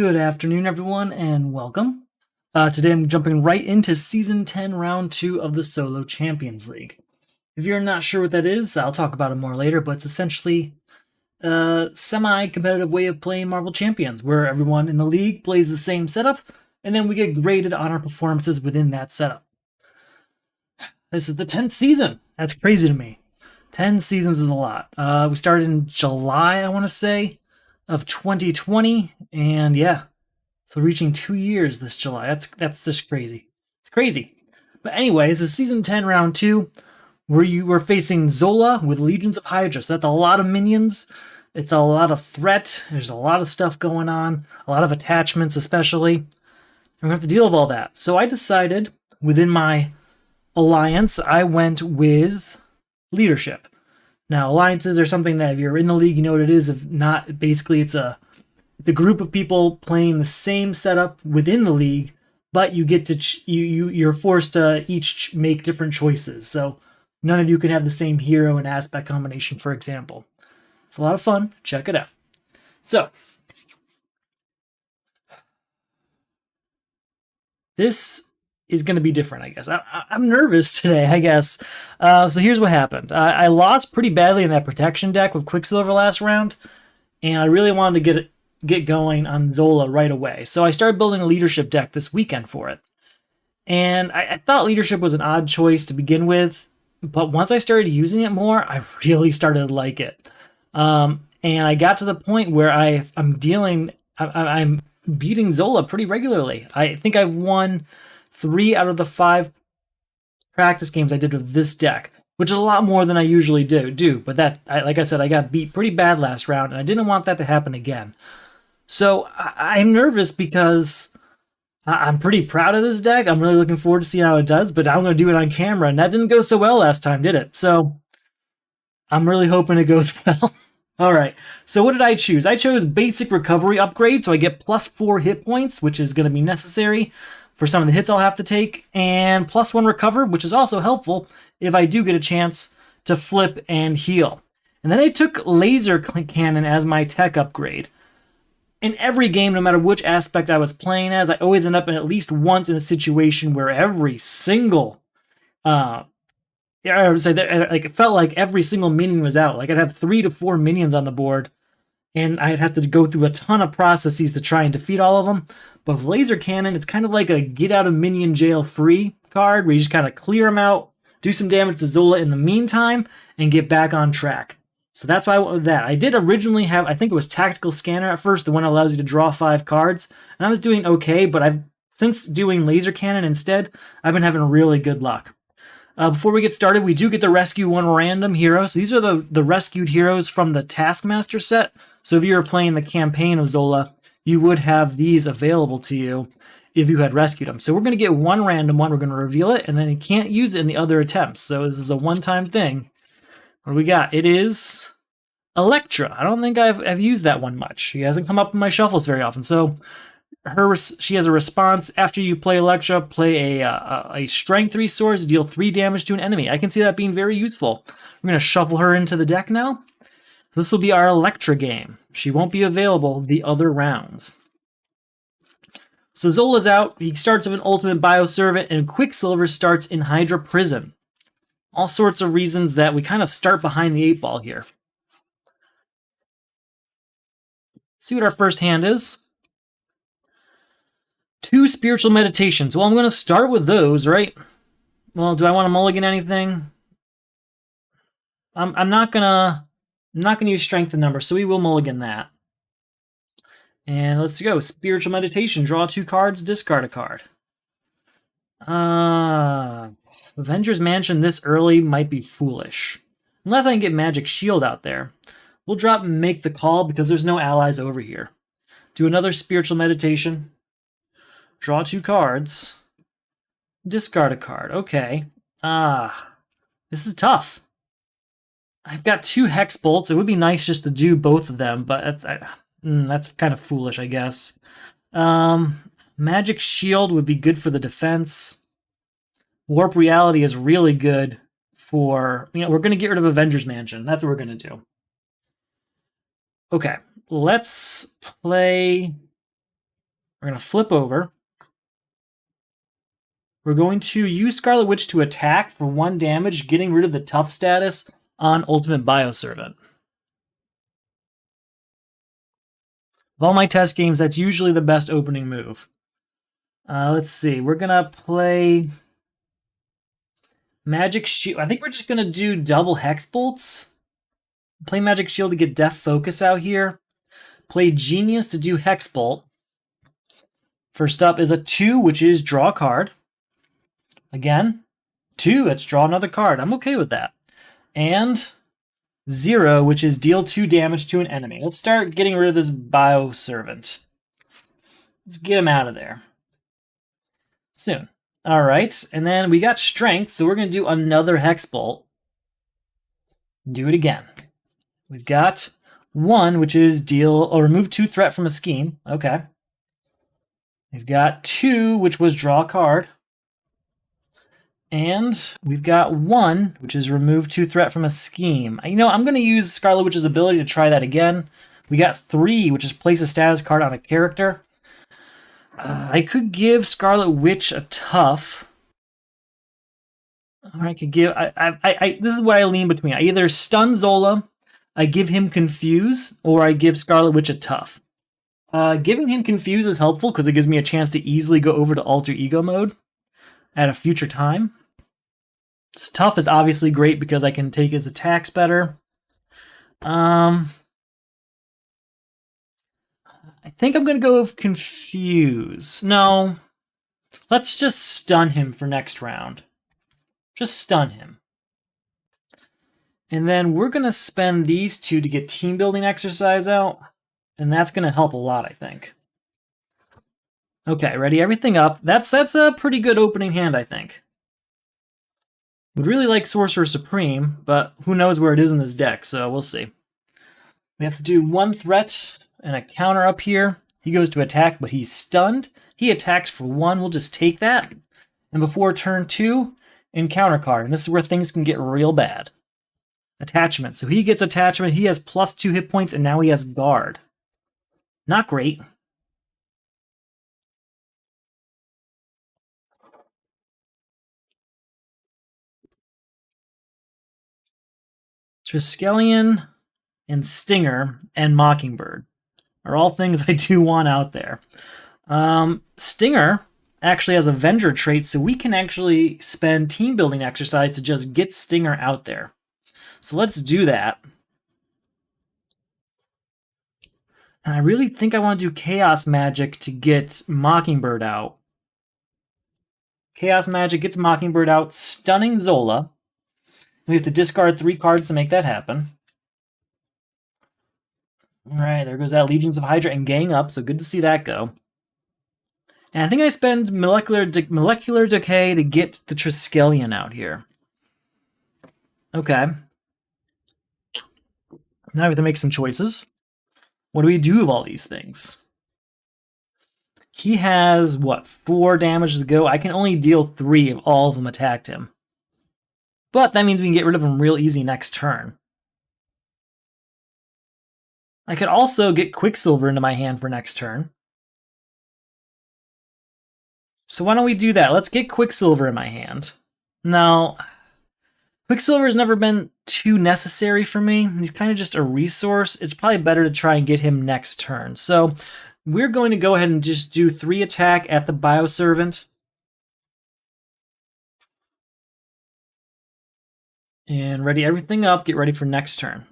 Good afternoon, everyone, and welcome. Today I'm jumping right into Season 10, Round 2 of the Solo Champions League. If you're not sure what that is, I'll talk about it more later, but it's essentially a semi-competitive way of playing Marvel Champions, where everyone in the league plays the same setup, and then we get graded on our performances within that setup. This is the 10th season. That's crazy to me. 10 seasons is a lot. We started in July, I want to say, of 2020, and yeah, so reaching 2 years this July. That's just crazy. It's crazy. But anyway, this is Season 10, Round 2, where you were facing Zola with Legions of Hydra. So that's a lot of minions. It's a lot of threat. There's a lot of stuff going on. A lot of attachments, especially. And we have to deal with all that. So I decided, within my alliance, I went with leadership. Now, alliances are something that if you're in the league, you know what it is. If not, basically it's a group of people playing the same setup within the league, but you get to you're forced to each make different choices. So none of you can have the same hero and aspect combination, for example. It's a lot of fun. Check it out. So this is going to be different, I guess. I'm nervous today, I guess. So here's what happened. I lost pretty badly in that protection deck with Quicksilver last round, and I really wanted to get going on Zola right away. So I started building a leadership deck this weekend for it. And I thought leadership was an odd choice to begin with, but once I started using it more, I really started to like it. And I got to the point where I'm beating Zola pretty regularly. I think I've won 3 out of the 5 practice games I did with this deck, which is a lot more than I usually do. But like I said, I got beat pretty bad last round, and I didn't want that to happen again. So I'm nervous because I'm pretty proud of this deck. I'm really looking forward to seeing how it does, but I'm going to do it on camera, and that didn't go so well last time, did it? So I'm really hoping it goes well. All right, so what did I choose? I chose basic recovery upgrade, so I get +4 hit points, which is going to be necessary for some of the hits I'll have to take, and +1 recover, which is also helpful if I do get a chance to flip and heal. And then I took laser cannon as my tech upgrade. In every game, no matter which aspect I was playing as, I always end up in at least once in a situation where every single, it felt like every single minion was out. Like I'd have 3 to 4 minions on the board, and I'd have to go through a ton of processes to try and defeat all of them. But with laser cannon, it's kind of like a get out of minion jail free card, where you just kind of clear them out, do some damage to Zola in the meantime, and get back on track. So that's why I went with that. I did originally have, I think it was Tactical Scanner at first, the one that allows you to draw 5 cards. And I was doing okay, but since doing Laser Cannon instead, I've been having really good luck. Before we get started, we do get to rescue 1 random hero. So these are the rescued heroes from the Taskmaster set. So if you were playing the campaign of Zola, you would have these available to you if you had rescued them. So we're going to get 1 random one. We're going to reveal it, and then you can't use it in the other attempts. So this is a one-time thing. What do we got? It is Elektra. I don't think I've used that one much. She hasn't come up in my shuffles very often. So she has a response. After you play Elektra, play a strength resource, deal 3 damage to an enemy. I can see that being very useful. I'm going to shuffle her into the deck now. This will be our Elektra game. She won't be available the other rounds. So Zola's out. He starts with an Ultimate Bioservant, and Quicksilver starts in Hydra Prison. All sorts of reasons that we kind of start behind the 8 ball here. See what our first hand is. 2 Spiritual Meditations. Well, I'm going to start with those, right? Well, do I want to mulligan anything? I'm not gonna use Strength and Number, so we will mulligan that. And let's go. Spiritual Meditation. Draw 2 cards, discard a card. Avengers Mansion this early might be foolish. Unless I can get Magic Shield out there. We'll drop and make the call because there's no allies over here. Do another Spiritual Meditation. Draw 2 cards. Discard a card. Okay. This is tough. I've got 2 Hex Bolts. It would be nice just to do both of them, but that's kind of foolish, I guess. Magic Shield would be good for the defense. Warp Reality is really good for, we're going to get rid of Avengers Mansion. That's what we're going to do. Okay, let's play We're going to flip over. We're going to use Scarlet Witch to attack for 1 damage, getting rid of the tough status on Ultimate Bioservant. Of all my test games, that's usually the best opening move. Let's see. We're going to play Magic Shield. I think we're just going to do double Hex Bolts. Play Magic Shield to get Death Focus out here. Play Genius to do Hex Bolt. First up is a 2, which is draw a card. Again, 2, let's draw another card. I'm okay with that. And 0, which is deal 2 damage to an enemy. Let's start getting rid of this Bioservant. Let's get him out of there. Soon. All right, and then we got Strength, so we're going to do another Hex Bolt. Do it again. We've got 1, which is deal or remove 2 threat from a scheme. Okay. We've got 2, which was draw a card. And we've got 1, which is remove 2 threat from a scheme. You know, I'm going to use Scarlet Witch's ability to try that again. We got 3, which is place a status card on a character. I could give Scarlet Witch a tough. Or I could give. This is what I lean between. I either stun Zola, I give him Confuse, or I give Scarlet Witch a tough. Giving him Confuse is helpful because it gives me a chance to easily go over to Alter Ego mode at a future time. Tough is obviously great because I can take his attacks better. I think I'm going to go with Confuse. No. Let's just stun him for next round. Just stun him. And then we're going to spend these 2 to get team building exercise out. And that's going to help a lot, I think. Okay, ready everything up. That's a pretty good opening hand, I think. Would really like Sorcerer Supreme, but who knows where it is in this deck, so we'll see. We have to do 1 threat and a counter up here. He goes to attack, but he's stunned. He attacks for 1. We'll just take that. And before turn 2, encounter card. And this is where things can get real bad. Attachment. So he gets attachment. He has +2 hit points, and now he has guard. Not great. Triskelion and Stinger and Mockingbird are all things I do want out there. Stinger actually has a Avenger trait, so we can actually spend team building exercise to just get Stinger out there. So let's do that. And I really think I want to do Chaos Magic to get Mockingbird out. Chaos Magic gets Mockingbird out, stunning Zola. We have to discard 3 cards to make that happen. Alright, there goes that Legions of Hydra and Gang up, so good to see that go. And I think I spend Molecular Decay to get the Triskelion out here. Okay. Now we have to make some choices. What do we do with all these things? He has, what, 4 damage to go? I can only deal 3 if all of them attacked him. But that means we can get rid of him real easy next turn. I could also get Quicksilver into my hand for next turn. So why don't we do that? Let's get Quicksilver in my hand. Now, Quicksilver has never been too necessary for me. He's kind of just a resource. It's probably better to try and get him next turn. So we're going to go ahead and just do 3 attack at the Bioservant. And ready everything up. Get ready for next turn.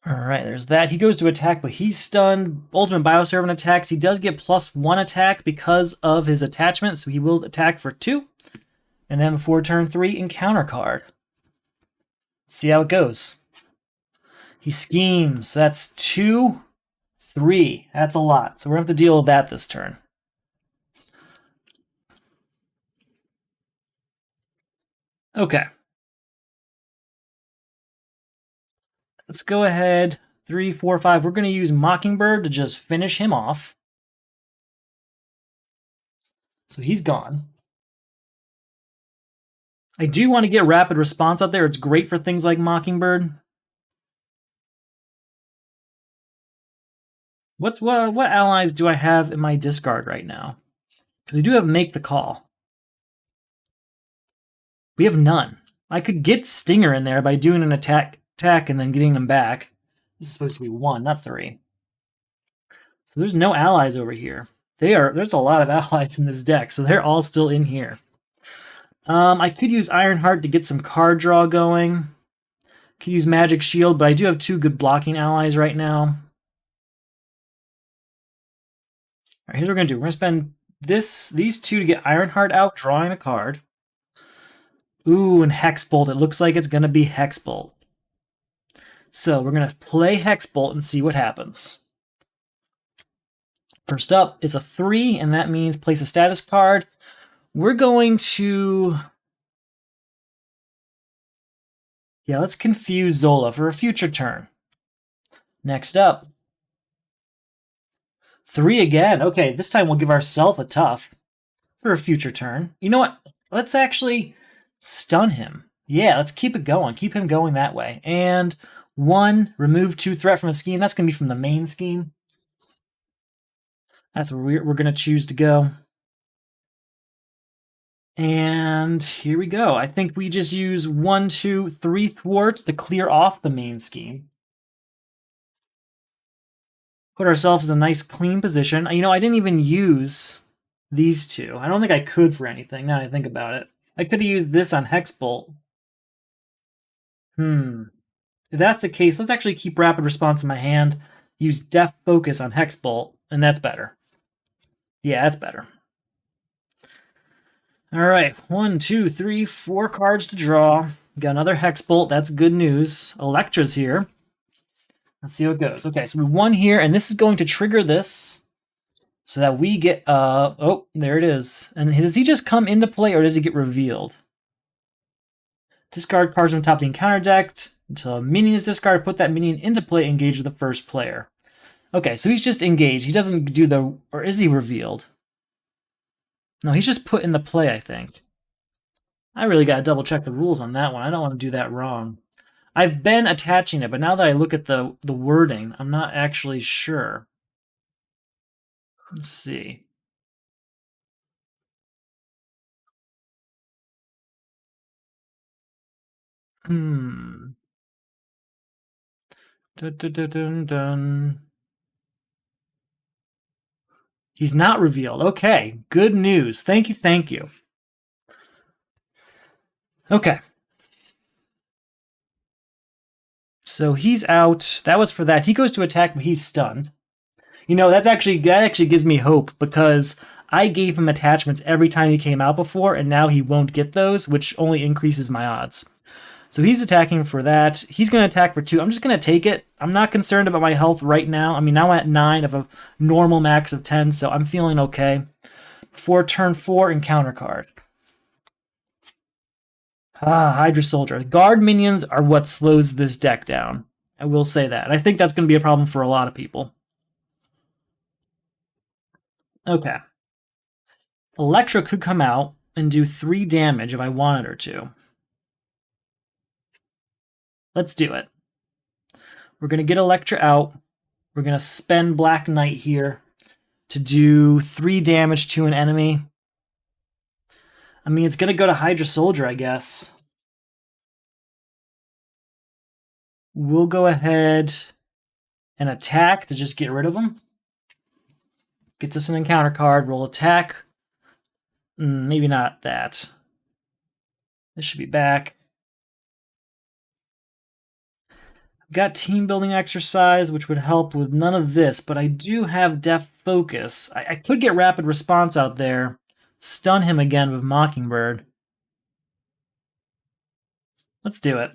Alright, there's that. He goes to attack, but he's stunned. Ultimate Bioservant attacks. He does get +1 attack because of his attachment, so he will attack for 2. And then before turn 3, encounter card. Let's see how it goes. He schemes. That's 2, 3. That's a lot. So we're going to have to deal with that this turn. Okay. Let's go ahead. 3, 4, 5. We're going to use Mockingbird to just finish him off. So he's gone. I do want to get Rapid Response out there. It's great for things like Mockingbird. What allies do I have in my discard right now? Because we do have Make the Call. We have none. I could get Stinger in there by doing an attack and then getting them back. This is supposed to be 1, not 3. So there's no allies over here. There's a lot of allies in this deck, so they're all still in here. I could use Ironheart to get some card draw going. Could use Magic Shield, but I do have 2 good blocking allies right now. All right, here's what we're gonna do. We're gonna spend these 2 to get Ironheart out, drawing a card. Ooh, and Hexbolt. It looks like it's gonna be Hexbolt. So we're gonna play Hexbolt and see what happens. First up is a 3, and that means place a status card. We're going to... Yeah, let's confuse Zola for a future turn. Next up. 3 again. Okay, this time we'll give ourselves a tough for a future turn. You know what? Let's actually stun him. Yeah, let's keep it going. Keep him going that way. And 1, remove 2 threat from a scheme. That's going to be from the main scheme. That's where we're going to choose to go. And here we go. I think we just use 1, 2, 3 thwarts to clear off the main scheme. Put ourselves in a nice clean position. You know, I didn't even use these 2. I don't think I could for anything, now that I think about it. I could have used this on Hexbolt. If that's the case, let's actually keep Rapid Response in my hand, use Death Focus on Hexbolt, and that's better. Yeah, that's better. All right, 1, 2, 3, 4 cards to draw. Got another Hexbolt. That's good news. Elektra's here. Let's see how it goes. Okay, so we won here, and this is going to trigger this so that we get... oh, there it is. And does he just come into play, or does he get revealed? Discard cards from top of the encounter deck. Until a minion is discarded, put that minion into play, engage with the first player. Okay, so he's just engaged. He doesn't do the... Or is he revealed? No, he's just put in the play, I think. I really got to double check the rules on that one. I don't want to do that wrong. I've been attaching it, but now that I look at the wording, I'm not actually sure. Let's see. Dun, dun, dun, dun, dun. He's not revealed. Okay, good news. Thank you, thank you. Okay. So he's out. That was for that. He goes to attack, but he's stunned. You know, that actually gives me hope, because I gave him attachments every time he came out before, and now he won't get those, which only increases my odds. So he's attacking for that. He's going to attack for 2. I'm just going to take it. I'm not concerned about my health right now. I mean, now I'm at 9 of a normal max of 10, so I'm feeling okay. For turn 4, encounter card. Hydra Soldier. Guard minions are what slows this deck down. I will say that. I think that's going to be a problem for a lot of people. Okay. Elektra could come out and do 3 damage if I wanted her to. Let's do it. We're going to get Elektra out. We're going to spend Black Knight here to do 3 damage to an enemy. I mean, it's going to go to Hydra Soldier, I guess. We'll go ahead and attack to just get rid of him. Gets us an encounter card. We'll attack. Maybe not that. This should be back. Got team building exercise, which would help with none of this, but I do have Death Focus. I could get Rapid Response out there. Stun him again with Mockingbird. Let's do it.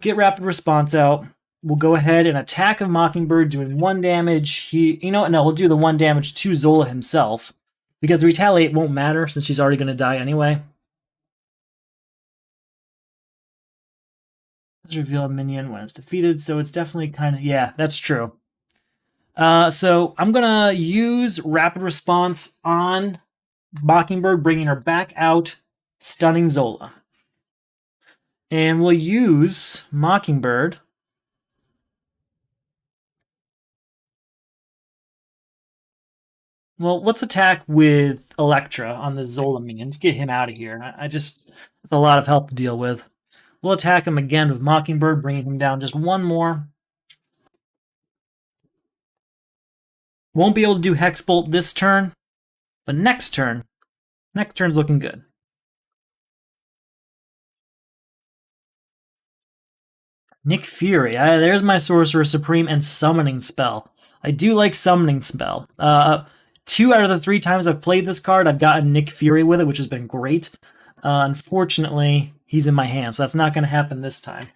Get Rapid Response out. We'll go ahead and attack of Mockingbird, doing 1 damage. No, we'll do the 1 damage to Zola himself, because the Retaliate won't matter since she's already going to die anyway. Let's reveal a minion when it's defeated, so it's definitely kind of... Yeah, that's true. So I'm going to use Rapid Response on Mockingbird, bringing her back out, stunning Zola. And we'll use Mockingbird Well, let's attack with Elektra on the Zola minion. Let's get him out of here. That's a lot of help to deal with. We'll attack him again with Mockingbird, bringing him down just one more. Won't be able to do Hexbolt this turn, but next turn's looking good. Nick Fury. There's my Sorcerer Supreme and Summoning Spell. I do like Summoning Spell. 2 out of the 3 times I've played this card, I've gotten Nick Fury with it, which has been great. Unfortunately, he's in my hand, so that's not going to happen this time.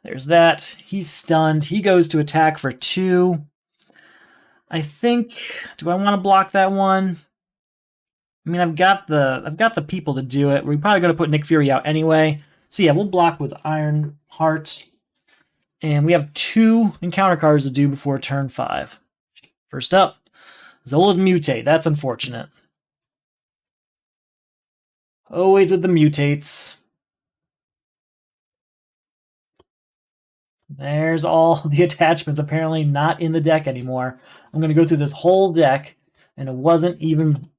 There's that. He's stunned. He goes to attack for 2. I think. Do I want to block that one? I mean, I've got the people to do it. We're probably going to put Nick Fury out anyway. So yeah, we'll block with Iron Heart. And we have 2 encounter cards to do before turn 5. First up, Zola's Mutate. That's unfortunate. Always with the mutates. There's all the attachments apparently not in the deck anymore. I'm going to go through this whole deck, and it wasn't even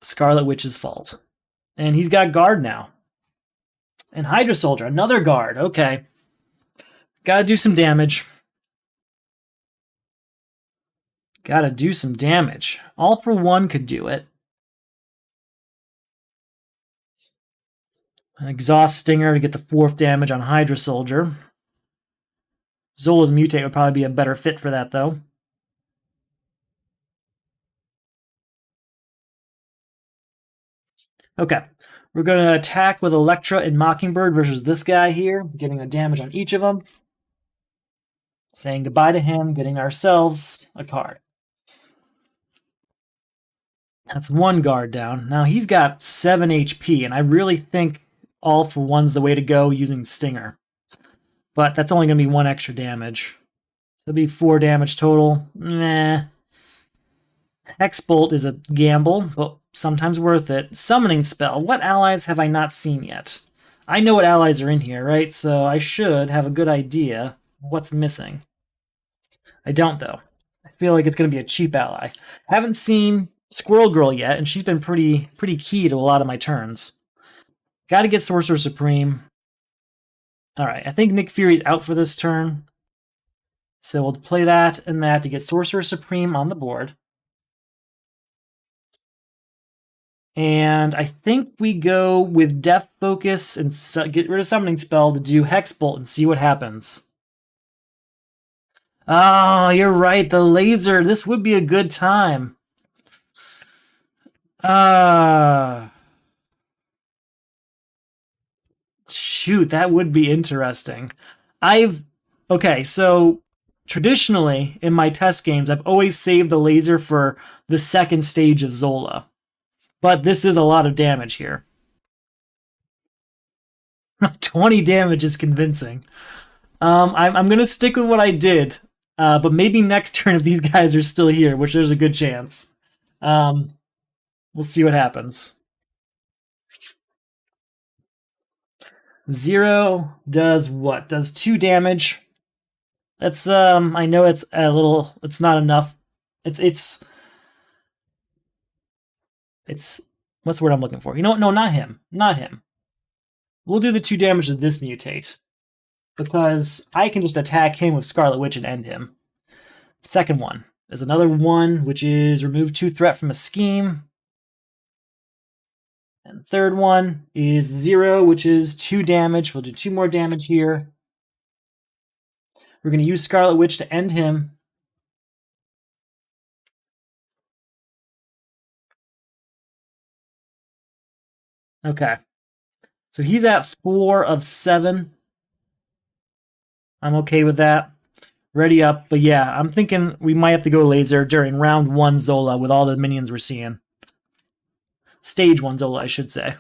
Scarlet Witch's fault. And he's got guard now. And Hydra Soldier, another guard. Okay. Gotta do some damage. Gotta do some damage. All for one could do it. An Exhaust Stinger to get the 4th damage on Hydra Soldier. Zola's Mutate would probably be a better fit for that, though. Okay. We're going to attack with Elektra and Mockingbird versus this guy here, getting a damage on each of them. Saying goodbye to him, getting ourselves a card. That's 1 guard down. Now he's got 7 HP, and I really think all for one's the way to go using Stinger. But that's only going to be 1 extra damage. So it'll be 4 damage total. Nah. Hexbolt is a gamble, but sometimes worth it. Summoning Spell. What allies have I not seen yet? I know what allies are in here, right? So I should have a good idea what's missing. I don't, though. I feel like it's going to be a cheap ally. Haven't seen Squirrel Girl yet, and she's been pretty key to a lot of my turns. Got to get Sorcerer Supreme. All right, I think Nick Fury's out for this turn. So we'll play that and that to get Sorcerer Supreme on the board. And I think we go with Death Focus and get rid of Summoning Spell to do Hexbolt and see what happens. Oh, you're right. The laser. This would be a good time. Shoot, that would be interesting. Okay, so traditionally in my test games, I've always saved the laser for the 2nd stage of Zola. But this is a lot of damage here. 20 damage is convincing. I'm going to stick with what I did. But maybe next turn if these guys are still here, which there's a good chance. We'll see what happens. 0 does what? Does 2 damage. That's I know it's not enough. It's what's the word I'm looking for? You know what? No, not him. Not him. We'll do the 2 damage to this mutate. Because I can just attack him with Scarlet Witch and end him. Second one is another 1, which is remove 2 threat from a scheme. And third one is 0, which is 2 damage. We'll do 2 more damage here. We're going to use Scarlet Witch to end him. Okay. So he's at 4 of 7. I'm okay with that. Ready up. But yeah, I'm thinking we might have to go laser during round 1 Zola with all the minions we're seeing. Stage 1 Zola, I should say.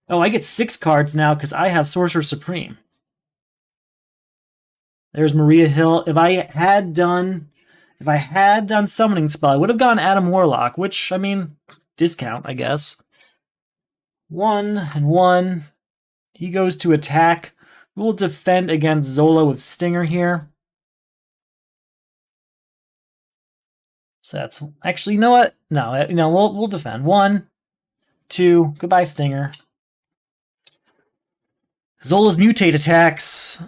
Oh, I get 6 cards now because I have Sorcerer Supreme. There's Maria Hill. If I had done Summoning Spell, I would have gone Adam Warlock, which, I mean, discount, I guess. 1 and 1. He goes to attack. We'll defend against Zola with Stinger here. So that's actually, you know what? No, we'll defend. 1, 2, goodbye Stinger. Zola's mutate attacks.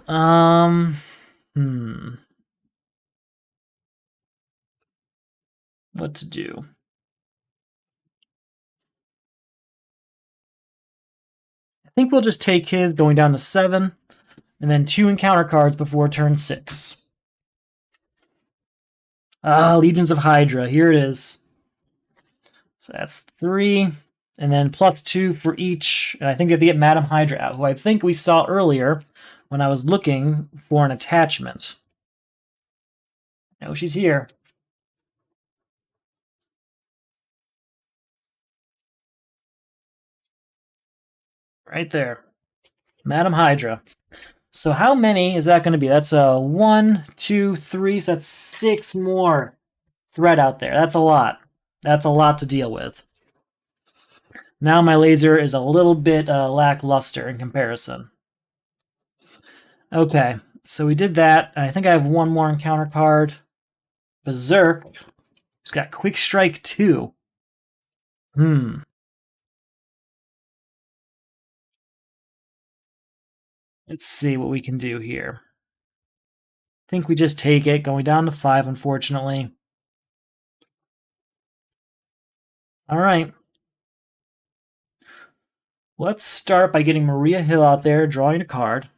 What to do? I think we'll just take his going down to 7, and then 2 encounter cards before turn 6. Legions of Hydra. Here it is. So that's 3, and then +2 for each. And I think we have to get Madam Hydra out, who I think we saw earlier when I was looking for an attachment. Oh, she's here. Right there. Madam Hydra. So how many is that going to be? That's a 1, 2, 3, so that's 6 more threat out there. That's a lot. That's a lot to deal with. Now my laser is a little bit lackluster in comparison. Okay, so we did that. I think I have one more encounter card. Berserk. Who's got Quick Strike 2. Let's see what we can do here. I think we just take it, going down to 5, unfortunately. All right. Let's start by getting Maria Hill out there, drawing a card.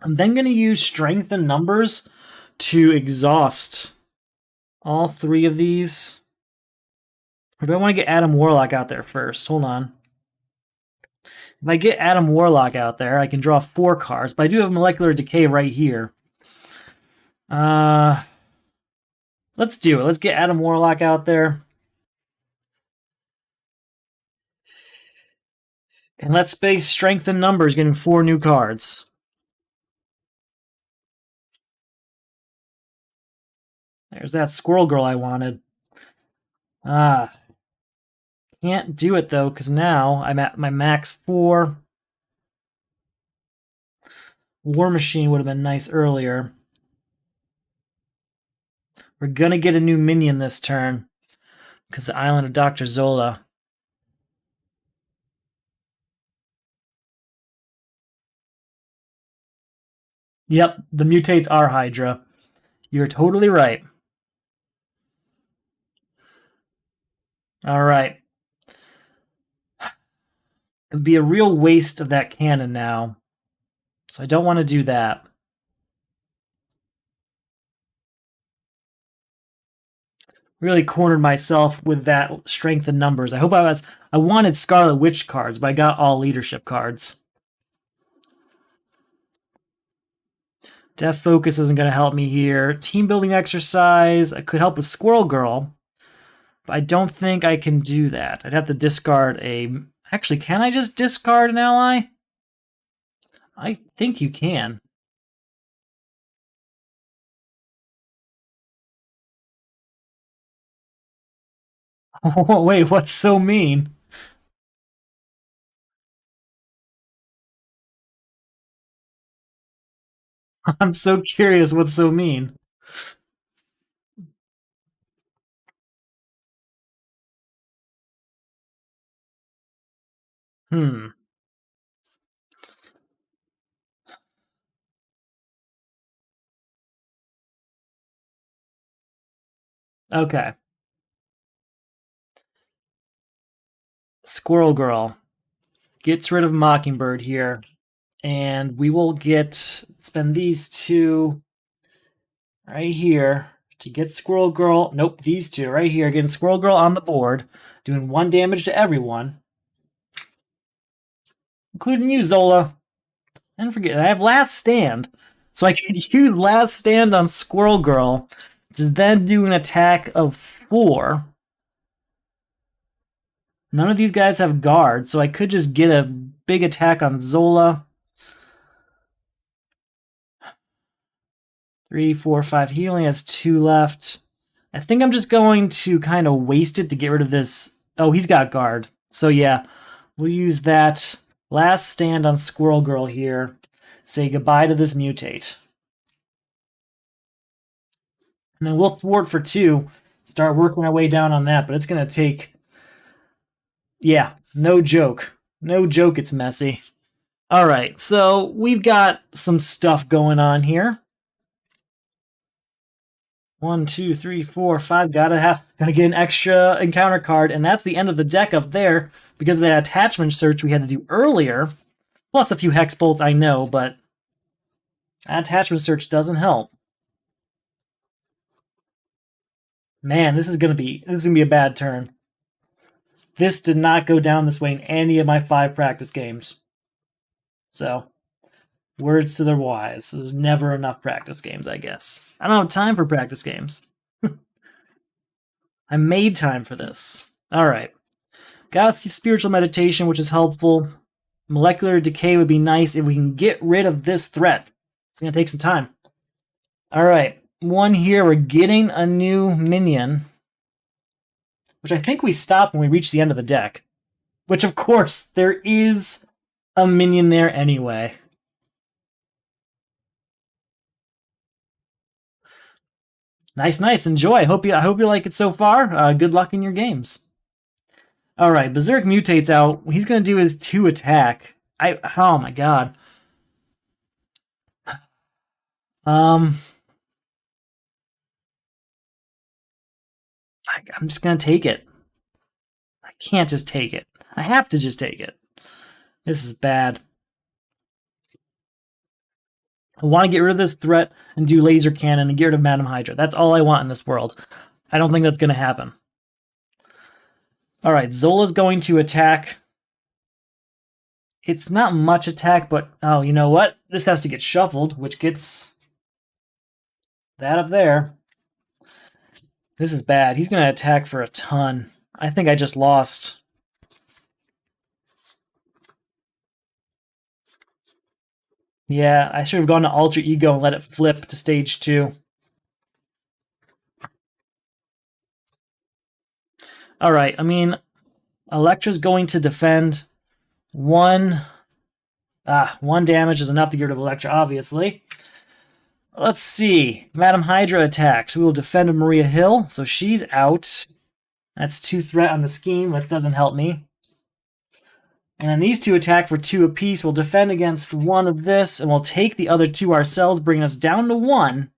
I'm then going to use Strength and Numbers to exhaust all 3 of these. Or do I want to get Adam Warlock out there first? Hold on. If I get Adam Warlock out there, I can draw 4 cards, but I do have Molecular Decay right here. Let's do it. Let's get Adam Warlock out there. And let's base Strength and Numbers, getting 4 new cards. There's that Squirrel Girl I wanted. Can't do it, though, because now I'm at my max 4. War Machine would have been nice earlier. We're going to get a new minion this turn, because the Island of Dr. Zola. Yep, the mutates are Hydra. You're totally right. All right. It would be a real waste of that cannon now. So I don't want to do that. Really cornered myself with that Strength and Numbers. I wanted Scarlet Witch cards, but I got all leadership cards. Death Focus isn't going to help me here. Team Building Exercise, I could help with Squirrel Girl, but I don't think I can do that. I'd have to discard a... Actually, can I just discard an ally? I think you can. Oh, wait, what's so mean? I'm so curious what's so mean. Okay. Squirrel Girl gets rid of Mockingbird here. And we will spend these 2 right here to get Squirrel Girl. Nope, these 2 right here, getting Squirrel Girl on the board, doing 1 damage to everyone, including you, Zola. And forget, I have Last Stand, so I can use Last Stand on Squirrel Girl to then do an attack of 4. None of these guys have guard, so I could just get a big attack on Zola. 3, 4, 5. He only has 2 left. I think I'm just going to kind of waste it to get rid of this. Oh, he's got guard. So yeah, we'll use that. Last Stand on Squirrel Girl here. Say goodbye to this mutate. And then we'll thwart for 2, start working our way down on that, but it's going to take... Yeah, no joke. No joke, it's messy. All right, so we've got some stuff going on here. 1, 2, 3, 4, 5. Gotta get an extra encounter card, and that's the end of the deck up there because of that attachment search we had to do earlier. Plus a few hex bolts, I know, but that attachment search doesn't help. Man, this is gonna be a bad turn. This did not go down this way in any of my 5 practice games. So, words to the wise. There's never enough practice games, I guess. I don't have time for practice games. I made time for this. All right. Got a spiritual meditation, which is helpful. Molecular decay would be nice if we can get rid of this threat. It's going to take some time. All right. 1 here. We're getting a new minion, which I think we stop when we reach the end of the deck. Which, of course, there is a minion there anyway. Nice, nice. Enjoy. I hope you like it so far. Good luck in your games. All right, Berserk mutates out. He's gonna do his 2 attack. Oh my god. I'm just gonna take it. I can't just take it. I have to just take it. This is bad. I want to get rid of this threat and do laser cannon and get rid of Madam Hydra. That's all I want in this world. I don't think that's going to happen. All right, Zola's going to attack. It's not much attack, but oh, you know what? This has to get shuffled, which gets that up there. This is bad. He's going to attack for a ton. I think I just lost. Yeah, I should have gone to Alter Ego and let it flip to stage 2. Alright, I mean, Elektra's going to defend. 1 damage is enough to get rid of Elektra, obviously. Let's see. Madam Hydra attacks. We will defend Maria Hill, so she's out. That's 2 threat on the scheme. That doesn't help me. And then these 2 attack for 2 apiece. We'll defend against 1 of this, and we'll take the other 2 ourselves, bringing us down to 1.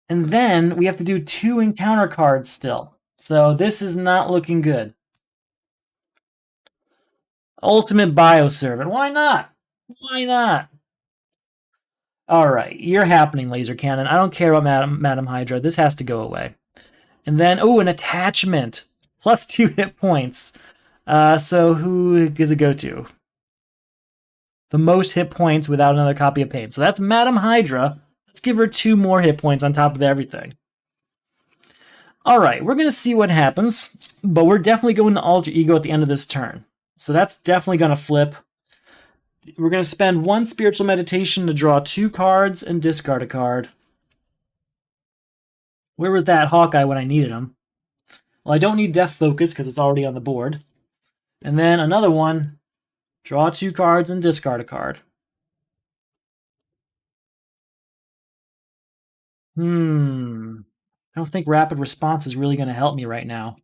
And then we have to do 2 encounter cards still. So this is not looking good. Ultimate Bioservant. Why not? Why not? Alright, you're happening, Laser Cannon. I don't care about Madam Hydra. This has to go away. And then, oh, an attachment. Plus 2 hit points. So who does it go to? The most hit points without another copy of Pain. So that's Madam Hydra. Let's give her 2 more hit points on top of everything. Alright, we're going to see what happens. But we're definitely going to Alter Ego at the end of this turn. So that's definitely going to flip. We're going to spend 1 spiritual meditation to draw 2 cards and discard a card. Where was that Hawkeye when I needed him? Well, I don't need Death Focus because it's already on the board. And then another one, draw 2 cards and discard a card. I don't think Rapid Response is really going to help me right now.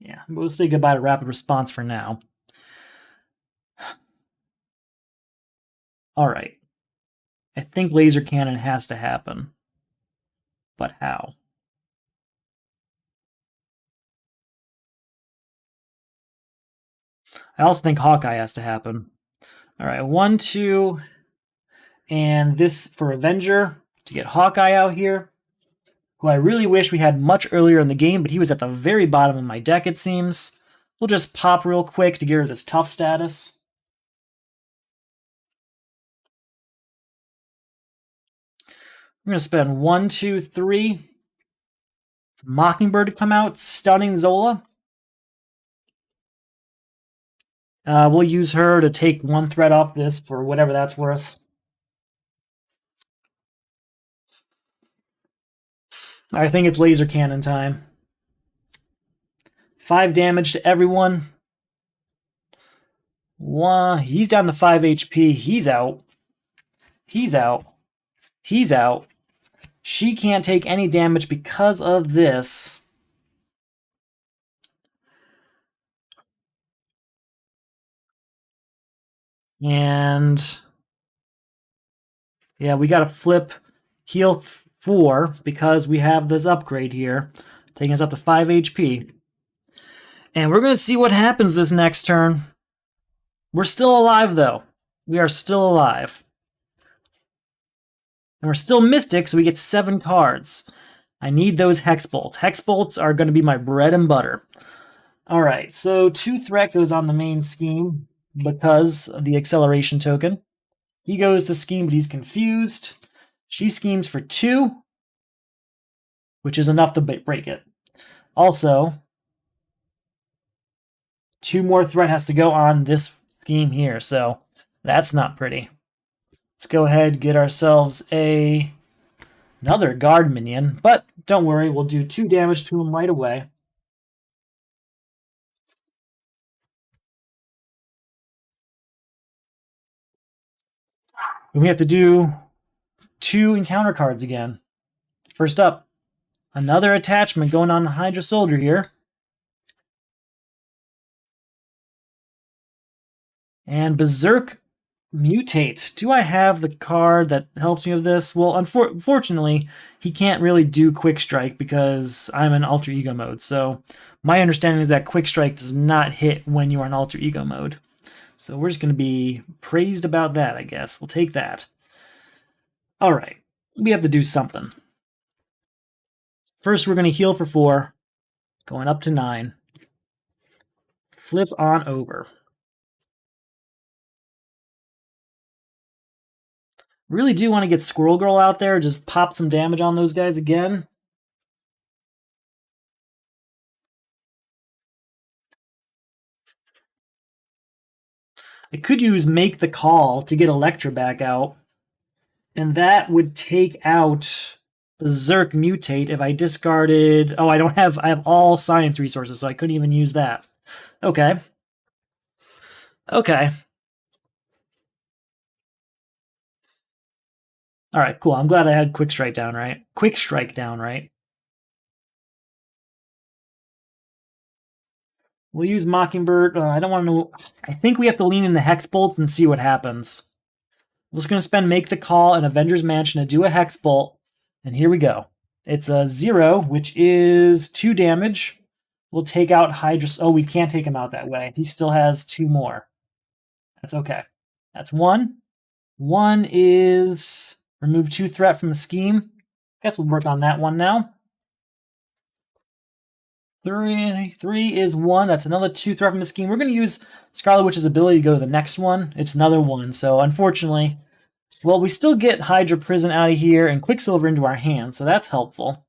Yeah, we'll say goodbye to Rapid Response for now. Alright. I think Laser Cannon has to happen. But how? I also think Hawkeye has to happen. Alright, 1, 2, and this for Avenger to get Hawkeye out here, who I really wish we had much earlier in the game, but he was at the very bottom of my deck, it seems. We'll just pop real quick to get rid of this tough status. We're going to spend 1, 2, 3. Mockingbird to come out, stunning Zola. We'll use her to take 1 threat off this for whatever that's worth. I think it's Laser Cannon time. 5 damage to everyone. 1. He's down to 5 HP. He's out. He's out. He's out. She can't take any damage because of this. And yeah, we got to flip heal 4 because we have this upgrade here, taking us up to 5 HP. And we're going to see what happens this next turn. We're still alive, though. We are still alive. And we're still Mystic, so we get 7 cards. I need those Hex Bolts. Hex Bolts are going to be my bread and butter. Alright, so 2 threat goes on the main scheme because of the acceleration token. He goes to scheme, but he's confused. She schemes for 2, which is enough to break it. Also, 2 more threat has to go on this scheme here, so that's not pretty. Let's go ahead and get ourselves another guard minion, but don't worry, we'll do 2 damage to him right away. And we have to do 2 encounter cards again. First up, another attachment going on the Hydra Soldier here. And Berserk Mutate. Do I have the card that helps me with this? Well, unfortunately, he can't really do Quick Strike because I'm in Alter Ego mode. So my understanding is that Quick Strike does not hit when you are in Alter Ego mode. So we're just going to be praised about that, I guess. We'll take that. All right. We have to do something. First, we're going to heal for 4, going up to 9. Flip on over. Really do want to get Squirrel Girl out there, just pop some damage on those guys again. I could use Make the Call to get Elektra back out, and that would take out Berserk Mutate if I discarded... Oh, I have all science resources, so I couldn't even use that. Okay. Okay. Alright, cool. I'm glad I had Quick Strike down, right? Quick Strike down, right? We'll use Mockingbird. I don't want to know... I think we have to lean into Hex Bolts and see what happens. We're just going to spend Make the Call and Avengers Mansion to do a Hex Bolt. And here we go. It's a 0, which is 2 damage. We'll take out Hydra... Oh, we can't take him out that way. He still has 2 more. That's okay. That's 1. 1 is... Remove 2 threat from the scheme. Guess we'll work on that one now. 3 is 1. That's another 2 threat from the scheme. We're going to use Scarlet Witch's ability to go to the next one. It's another 1. So unfortunately, well, we still get Hydra Prison out of here and Quicksilver into our hand. So that's helpful.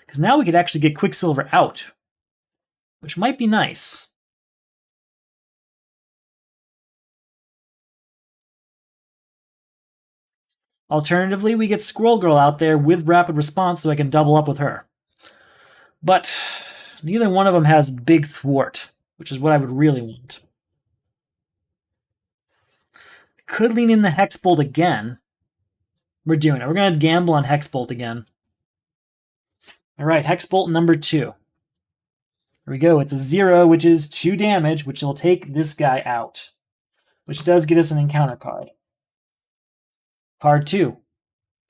Because now we could actually get Quicksilver out, which might be nice. Alternatively, we get Squirrel Girl out there with Rapid Response so I can double up with her. But neither one of them has Big Thwart, which is what I would really want. Could lean in the Hex Bolt again. We're doing it. We're going to gamble on Hex Bolt again. All right, Hex Bolt number 2. Here we go. It's a 0, which is 2 damage, which will take this guy out, which does get us an encounter card. Card 2.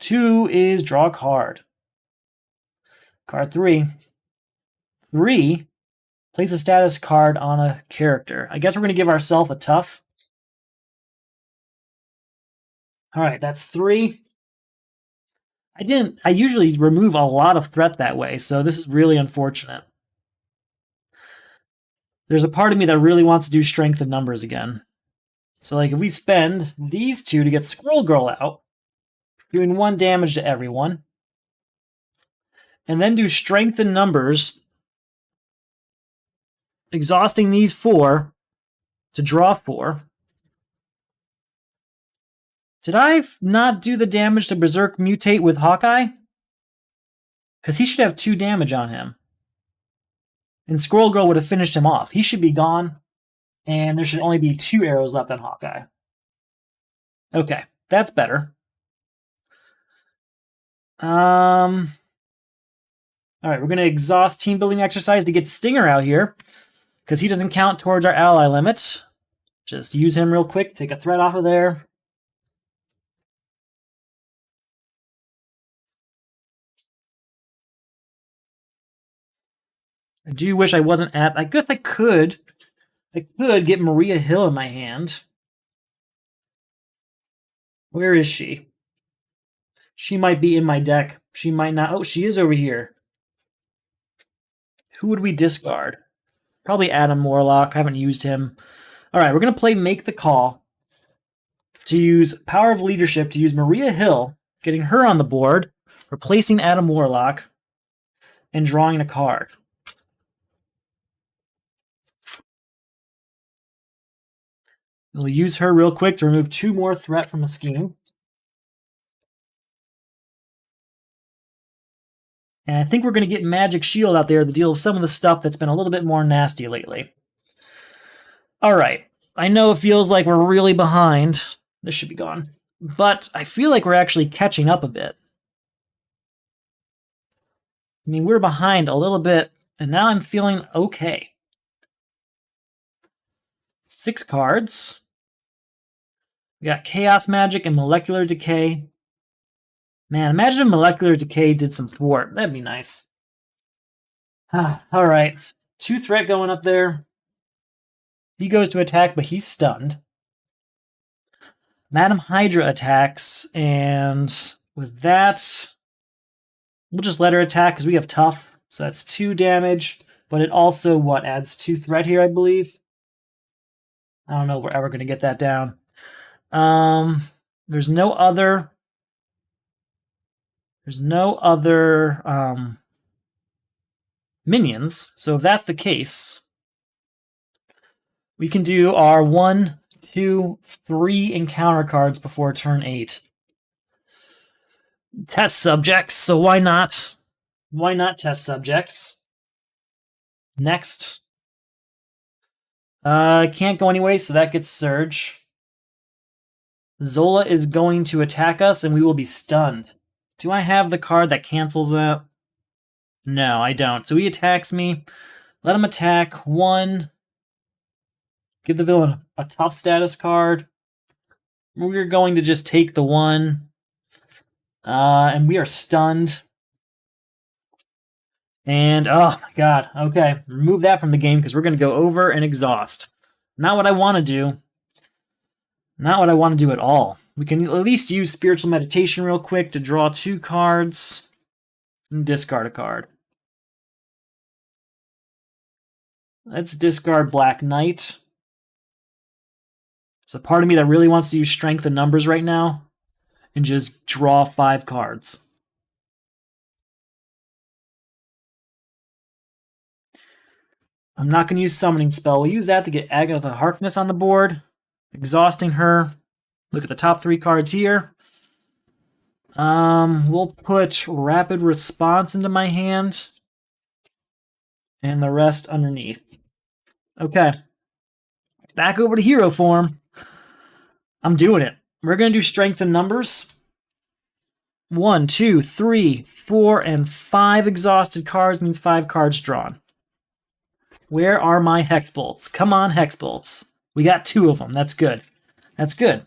2 is draw a card. Card 3. 3, place a status card on a character. I guess we're going to give ourselves a tough. All right, that's 3. I usually remove a lot of threat that way, so this is really unfortunate. There's a part of me that really wants to do strength in numbers again. So like if we spend these 2 to get Squirrel Girl out, doing 1 damage to everyone, and then do strength in numbers, exhausting these 4 to draw 4. Did I not do the damage to Berserk Mutate with Hawkeye? Because he should have 2 damage on him. And Squirrel Girl would have finished him off. He should be gone, and there should only be 2 arrows left on Hawkeye. Okay, that's better. All right, we're going to exhaust team building exercise to get Stinger out here, because he doesn't count towards our ally limit. Just use him real quick, take a threat off of there. I do wish I wasn't at... I guess I could get Maria Hill in my hand. Where is she? She might be in my deck. She might not. Oh, she is over here. Who would we discard? Probably Adam Warlock. I haven't used him. All right, we're going to play Make the Call to use Power of Leadership to use Maria Hill, getting her on the board, replacing Adam Warlock, and drawing a card. We'll use her real quick to remove 2 more threat from a scheme. And I think we're going to get Magic Shield out there to deal with some of the stuff that's been a little bit more nasty lately. All right. I know it feels like we're really behind. This should be gone. But I feel like we're actually catching up a bit. I mean, we're behind a little bit, and now I'm feeling okay. 6 cards. We got Chaos Magic and Molecular Decay. Man, imagine if Molecular Decay did some thwart. That'd be nice. All right. 2 threat going up there. He goes to attack, but he's stunned. Madam Hydra attacks, and with that, we'll just let her attack because we have tough. So that's 2 damage, but it also, adds 2 threat here, I believe. I don't know if we're ever going to get that down. There's no other minions, so if that's the case, we can do our 1, 2, 3 encounter cards before turn 8. Test subjects, so why not? Why not test subjects? Next. Can't go anyway, so that gets Surge. Zola is going to attack us, and we will be stunned. Do I have the card that cancels that? No, I don't. So he attacks me. Let him attack. 1. Give the villain a tough status card. We're going to just take the 1. And we are stunned. And, oh my god. Okay, remove that from the game because we're going to go over and exhaust. Not what I want to do. Not what I want to do at all. We can at least use Spiritual Meditation real quick to draw 2 cards and discard a card. Let's discard Black Knight. There's a part of me that really wants to use Strength and Numbers right now and just draw 5 cards. I'm not going to use Summoning Spell. We'll use that to get Agatha Harkness on the board, exhausting her. Look at the top 3 cards here. We'll put Rapid Response into my hand, and the rest underneath. Okay. Back over to hero form. I'm doing it. We're going to do Strength and Numbers. 1, 2, 3, 4, and 5 exhausted cards means 5 cards drawn. Where are my Hex Bolts? Come on, Hex Bolts. We got 2 of them. That's good. That's good.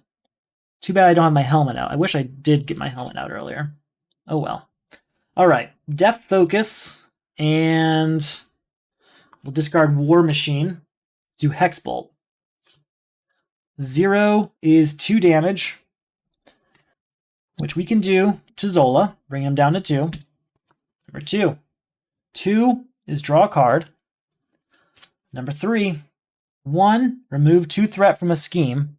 Too bad I don't have my helmet out. I wish I did get my helmet out earlier. Oh well. All right. Depth Focus, and we'll discard War Machine. Do Hex Bolt. 0 is 2 damage, which we can do to Zola. Bring him down to 2. Number 2. 2 is draw a card. Number 3. 1, remove 2 threat from a scheme.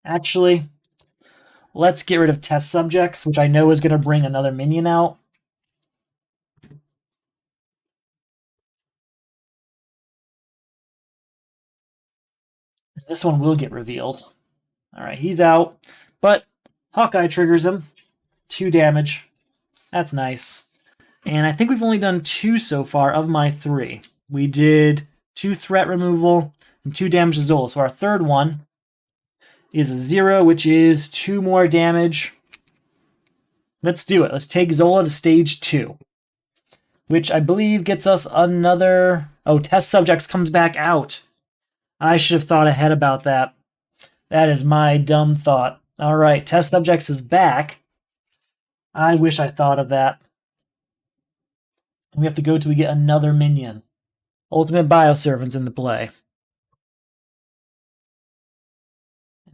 Actually, let's get rid of test subjects, which I know is going to bring another minion out. This one will get revealed. All right, he's out, but Hawkeye triggers him. 2 damage. That's nice. And I think we've only done 2 so far of my 3. We did 2 threat removal and 2 damage to Zola. So our third one is a 0, which is 2 more damage. Let's do it. Let's take Zola to stage 2, which I believe gets us another... Oh, test subjects comes back out. I should have thought ahead about that. That is my dumb thought. All right, test subjects is back. I wish I thought of that. We have to go till we get another minion. Ultimate Bioservant's in the play.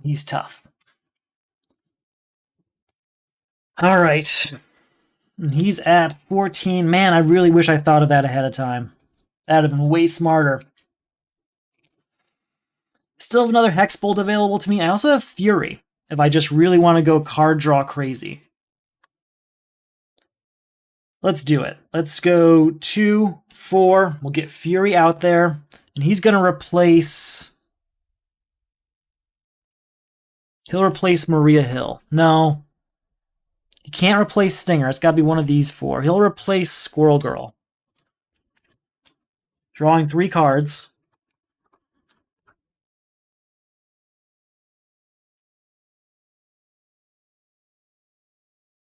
He's tough. All right. He's at 14. Man, I really wish I thought of that ahead of time. That'd have been way smarter. Still have another Hexbolt available to me. I also have Fury, if I just really want to go card draw crazy. Let's do it. Let's go 2, 4. We'll get Fury out there. And he's going to replace... He'll replace Maria Hill. No. He can't replace Stinger. It's got to be one of these 4. He'll replace Squirrel Girl. Drawing 3 cards.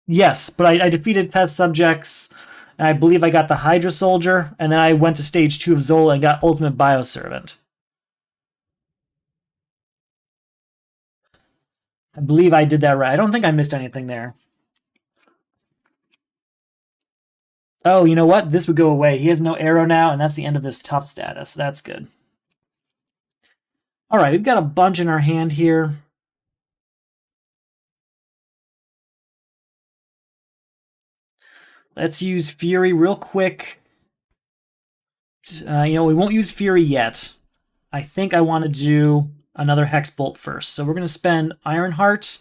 Yes, but I defeated test subjects, and I believe I got the Hydra Soldier, and then I went to stage 2 of Zola and got Ultimate Bioservant. I believe I did that right. I don't think I missed anything there. Oh, you know what? This would go away. He has no arrow now, and that's the end of this tough status. That's good. All right, we've got a bunch in our hand here. Let's use Fury real quick. We won't use Fury yet. I think I want to do another Hexbolt first. So we're going to spend Ironheart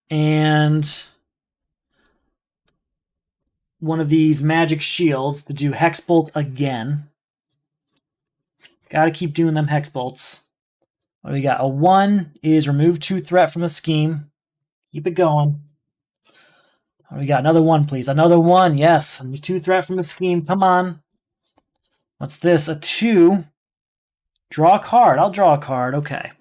and one of these magic shields to do Hexbolt again. Gotta keep doing them Hexbolts. What do we got? A 1 is remove 2 threat from a scheme. Keep it going. What do we got? Another 1, please. Another 1, yes. 2 threat from a scheme. Come on. What's this? A 2. Draw a card. I'll draw a card. Okay.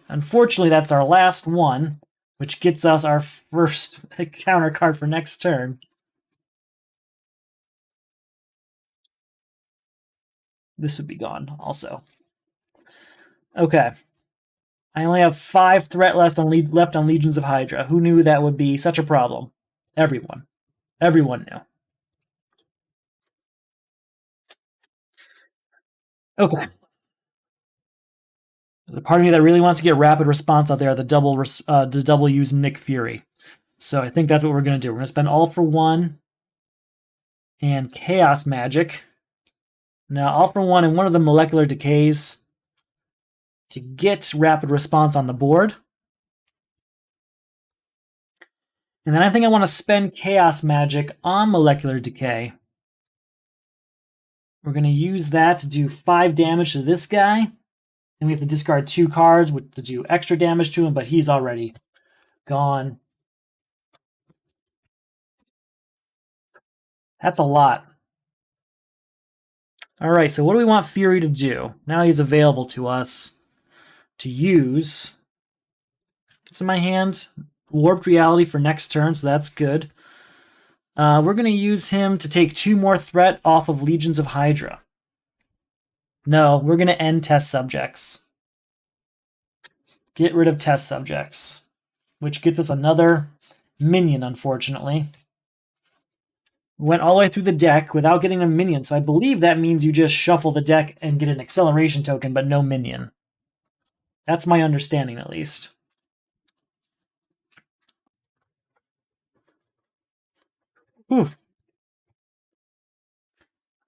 Unfortunately, that's our last one, which gets us our first counter card for next turn. This would be gone also. Okay. I only have 5 threat left on Legions of Hydra. Who knew that would be such a problem? Everyone. Everyone knew. Okay. There's a part of me that really wants to get rapid response out there, the double use Nick Fury. So I think that's what we're going to do. We're going to spend All for 1 and Chaos Magic. Now, All for 1 and one of the Molecular Decays to get rapid response on the board. And then I think I want to spend Chaos Magic on Molecular Decay. We're going to use that to do 5 damage to this guy. And we have to discard 2 cards to do extra damage to him, but he's already gone. That's a lot. All right, so what do we want Fury to do? Now he's available to us to use. What's in my hand? Warped Reality for next turn, so that's good. We're going to use him to take 2 more threat off of Legions of Hydra. No, we're going to end test subjects. Get rid of test subjects, which gets us another minion, unfortunately. Went all the way through the deck without getting a minion, so I believe that means you just shuffle the deck and get an acceleration token, but no minion. That's my understanding, at least. Ooh.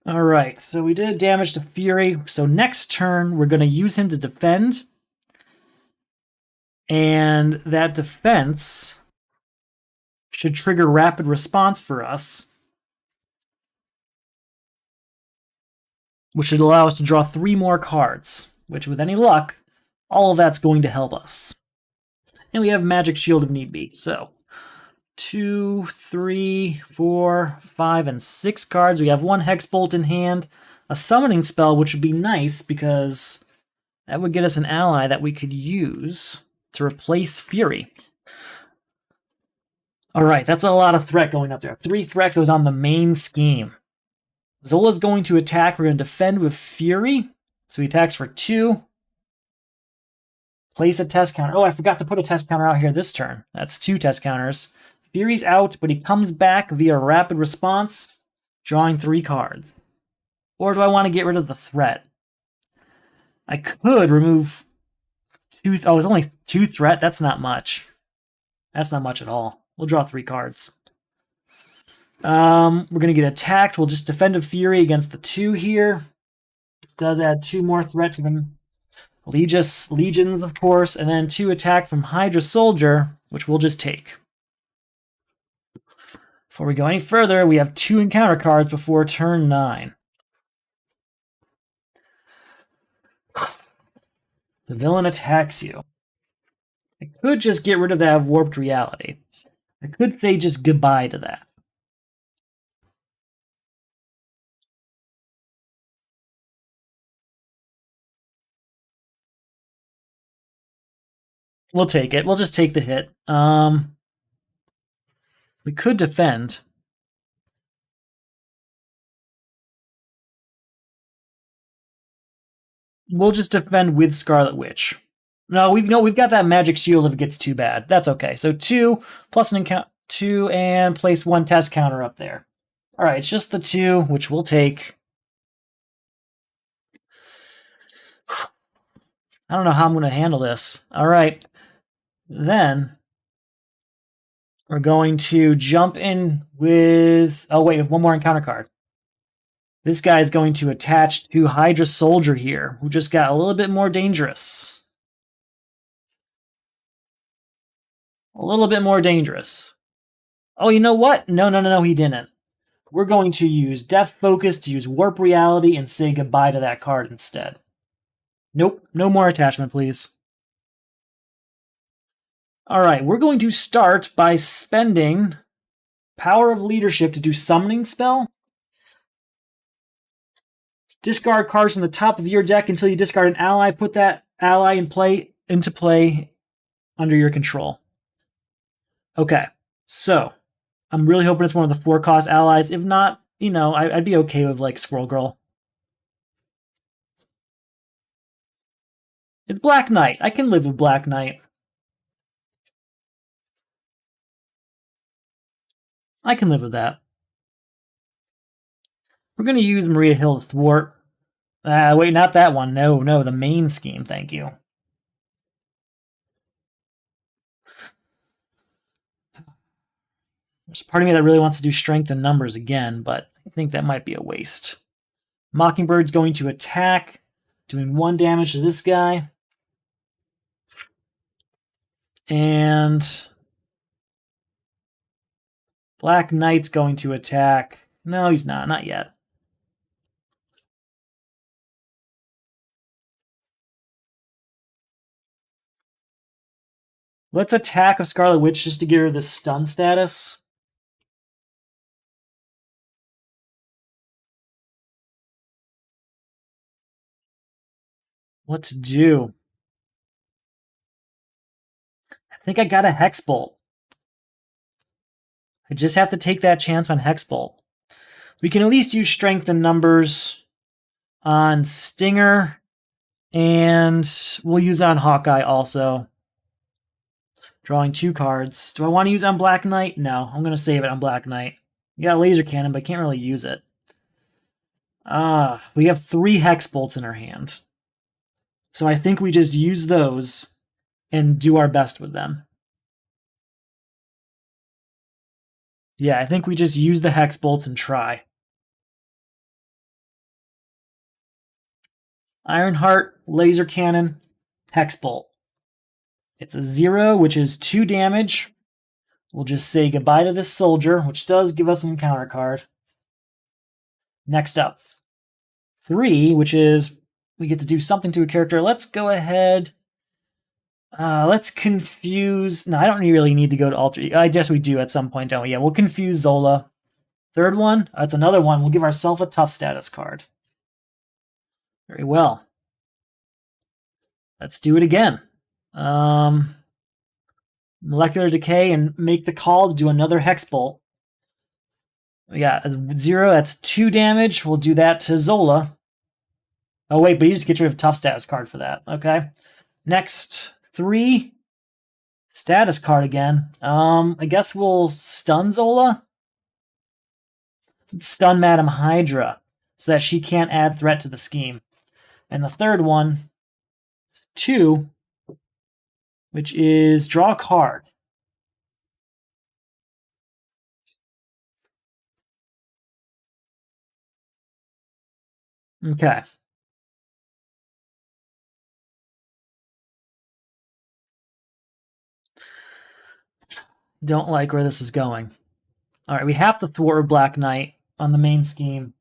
All right, so we did damage to Fury. So next turn, we're going to use him to defend. And that defense should trigger rapid response for us, which should allow us to draw 3 more cards, which with any luck, all of that's going to help us. And we have Magic Shield if need be. So 2, 3, 4, 5, and 6 cards. We have 1 Hexbolt in hand, a summoning spell, which would be nice because that would get us an ally that we could use. to replace Fury. Alright, that's a lot of threat going up there. 3 threat goes on the main scheme. Zola's going to attack. We're going to defend with Fury. So he attacks for 2. Place a test counter. Oh, I forgot to put a test counter out here this turn. That's 2 test counters. Fury's out, but he comes back via rapid response, drawing 3 cards. Or do I want to get rid of the threat? I could remove 2. Oh, it's only 2 threat? That's not much. That's not much at all. We'll draw 3 cards. We're going to get attacked. We'll just defend a Fury against the 2 here. It does add 2 more threat to them. Legions, of course, and then 2 attack from Hydra Soldier, which we'll just take. Before we go any further, we have 2 encounter cards before turn 9. The villain attacks you. I could just get rid of that warped reality. I could say just goodbye to that. We'll take it. We'll just take the hit. We could defend. We'll just defend with Scarlet Witch. No, we've got that magic shield if it gets too bad. That's okay. So 2 plus an encounter 2 and place 1 test counter up there. All right, it's just the 2, which we'll take. I don't know how I'm going to handle this. All right. Then we're going to jump in with... Oh, wait, 1 more encounter card. This guy is going to attach to Hydra Soldier here, who just got a little bit more dangerous. A little bit more dangerous. Oh, you know what? No, he didn't. We're going to use Death Focus to use Warp Reality and say goodbye to that card instead. Nope, no more attachment, please. Alright, we're going to start by spending Power of Leadership to do Summoning Spell. Discard cards from the top of your deck until you discard an ally. Put that ally into play under your control. Okay, so I'm really hoping it's one of the 4-cost allies. If not, you know, I'd be okay with, like, Squirrel Girl. It's Black Knight. I can live with Black Knight. I can live with that. We're going to use Maria Hill to thwart. Wait, not that one. No, the main scheme, thank you. There's a part of me that really wants to do strength and numbers again, but I think that might be a waste. Mockingbird's going to attack, doing 1 damage to this guy. And Black Knight's going to attack. No, he's not yet. Let's attack a Scarlet Witch just to give her this stun status. What to do? I think I got a Hex Bolt. I just have to take that chance on Hex Bolt. We can at least use strength and numbers on Stinger, and we'll use it on Hawkeye also. Drawing 2 cards. Do I want to use it on Black Knight? No, I'm going to save it on Black Knight. You got a laser cannon, but I can't really use it. We have 3 Hex Bolts in our hand. So I think we just use those and do our best with them. Yeah, I think we just use the Hex Bolts and try. Ironheart, Laser Cannon, Hex Bolt. It's a 0, which is 2 damage. We'll just say goodbye to this soldier, which does give us an encounter card. Next up, 3, which is we get to do something to a character. Let's go ahead. Let's confuse... No, I don't really need to go to Alter... I guess we do at some point, don't we? Yeah, we'll confuse Zola. 3rd one, that's another one. We'll give ourselves a tough status card. Very well. Let's do it again. Molecular Decay and make the call to do another Hex Bolt. We got 0, that's 2 damage. We'll do that to Zola. Oh, wait, but you just get rid of Tough Status card for that. Okay. Next, 3. Status card again. I guess we'll stun Zola. Stun Madam Hydra so that she can't add threat to the scheme. And the third one, 2, which is draw a card. Okay. Don't like where this is going. All right, we have to thwart Black Knight on the main scheme.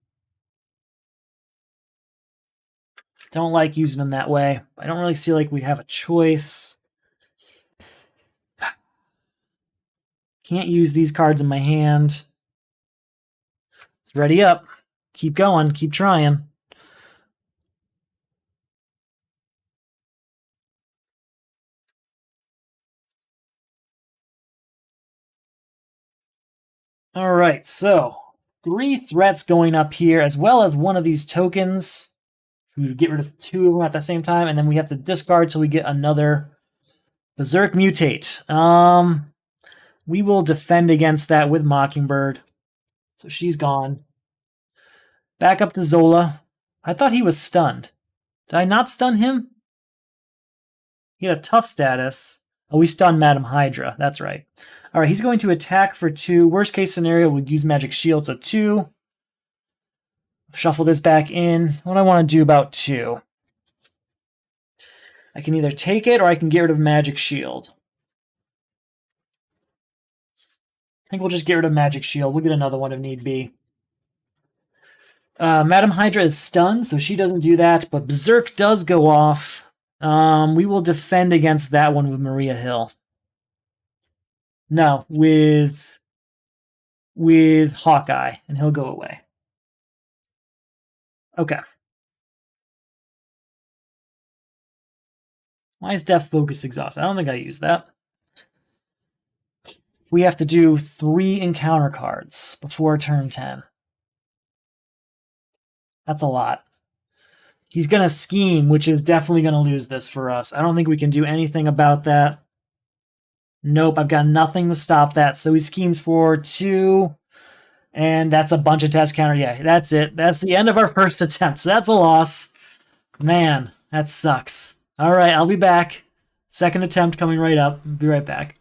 Don't like using them that way. I don't really see like we have a choice. Can't use these cards in my hand. It's ready up. Keep going. Keep trying. All right, so 3 threats going up here, as well as one of these tokens. We get rid of 2 of them at the same time, and then we have to discard till we get another Berserk Mutate. We will defend against that with Mockingbird. So she's gone. Back up to Zola. I thought he was stunned. Did I not stun him? He had a tough status. Oh, we stunned Madam Hydra. That's right. All right, he's going to attack for 2. Worst case scenario, we'll use Magic Shield, so 2. Shuffle this back in. What do I want to do about 2? I can either take it or I can get rid of Magic Shield. I think we'll just get rid of Magic Shield. We'll get another one if need be. Madam Hydra is stunned, so she doesn't do that, but Berserk does go off. We will defend against that one with Maria Hill. No, with Hawkeye, and he'll go away. Okay. Why is Death Focus exhausted? I don't think I used that. We have to do 3 encounter cards before turn 10. That's a lot. He's going to scheme, which is definitely going to lose this for us. I don't think we can do anything about that. Nope, I've got nothing to stop that. So he schemes for 2, and that's a bunch of test counter. Yeah, that's it. That's the end of our first attempt. So that's a loss. Man, that sucks. All right, I'll be back. Second attempt coming right up. Be right back.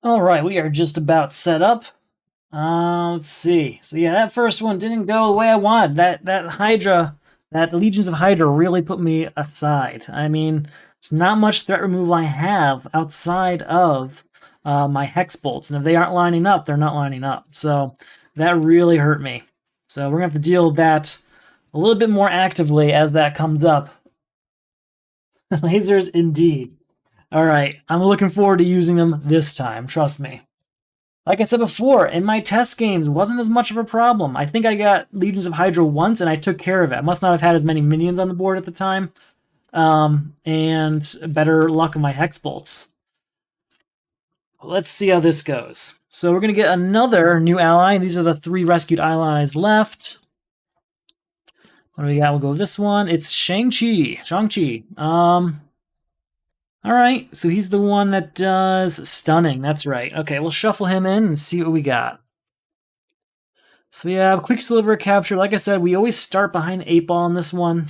All right, we are just about set up. Let's see. So yeah, that first one didn't go the way I wanted. That Hydra, that Legions of Hydra really put me aside. I mean, it's not much threat removal I have outside of my Hex Bolts. And if they aren't lining up, they're not lining up. So that really hurt me. So we're going to have to deal with that a little bit more actively as that comes up. Lasers indeed. All right, I'm looking forward to using them this time, trust me. Like I said before, in my test games, wasn't as much of a problem. I think I got Legions of Hydra once, and I took care of it. I must not have had as many minions on the board at the time, and better luck in my Hex Bolts. Let's see how this goes. So we're going to get another new ally. These are the 3 rescued allies left. What do we got? We'll go with this one. It's Shang-Chi. All right, so he's the one that does stunning. That's right. Okay, we'll shuffle him in and see what we got. So we have Quicksilver capture. Like I said, we always start behind the 8 ball on this one.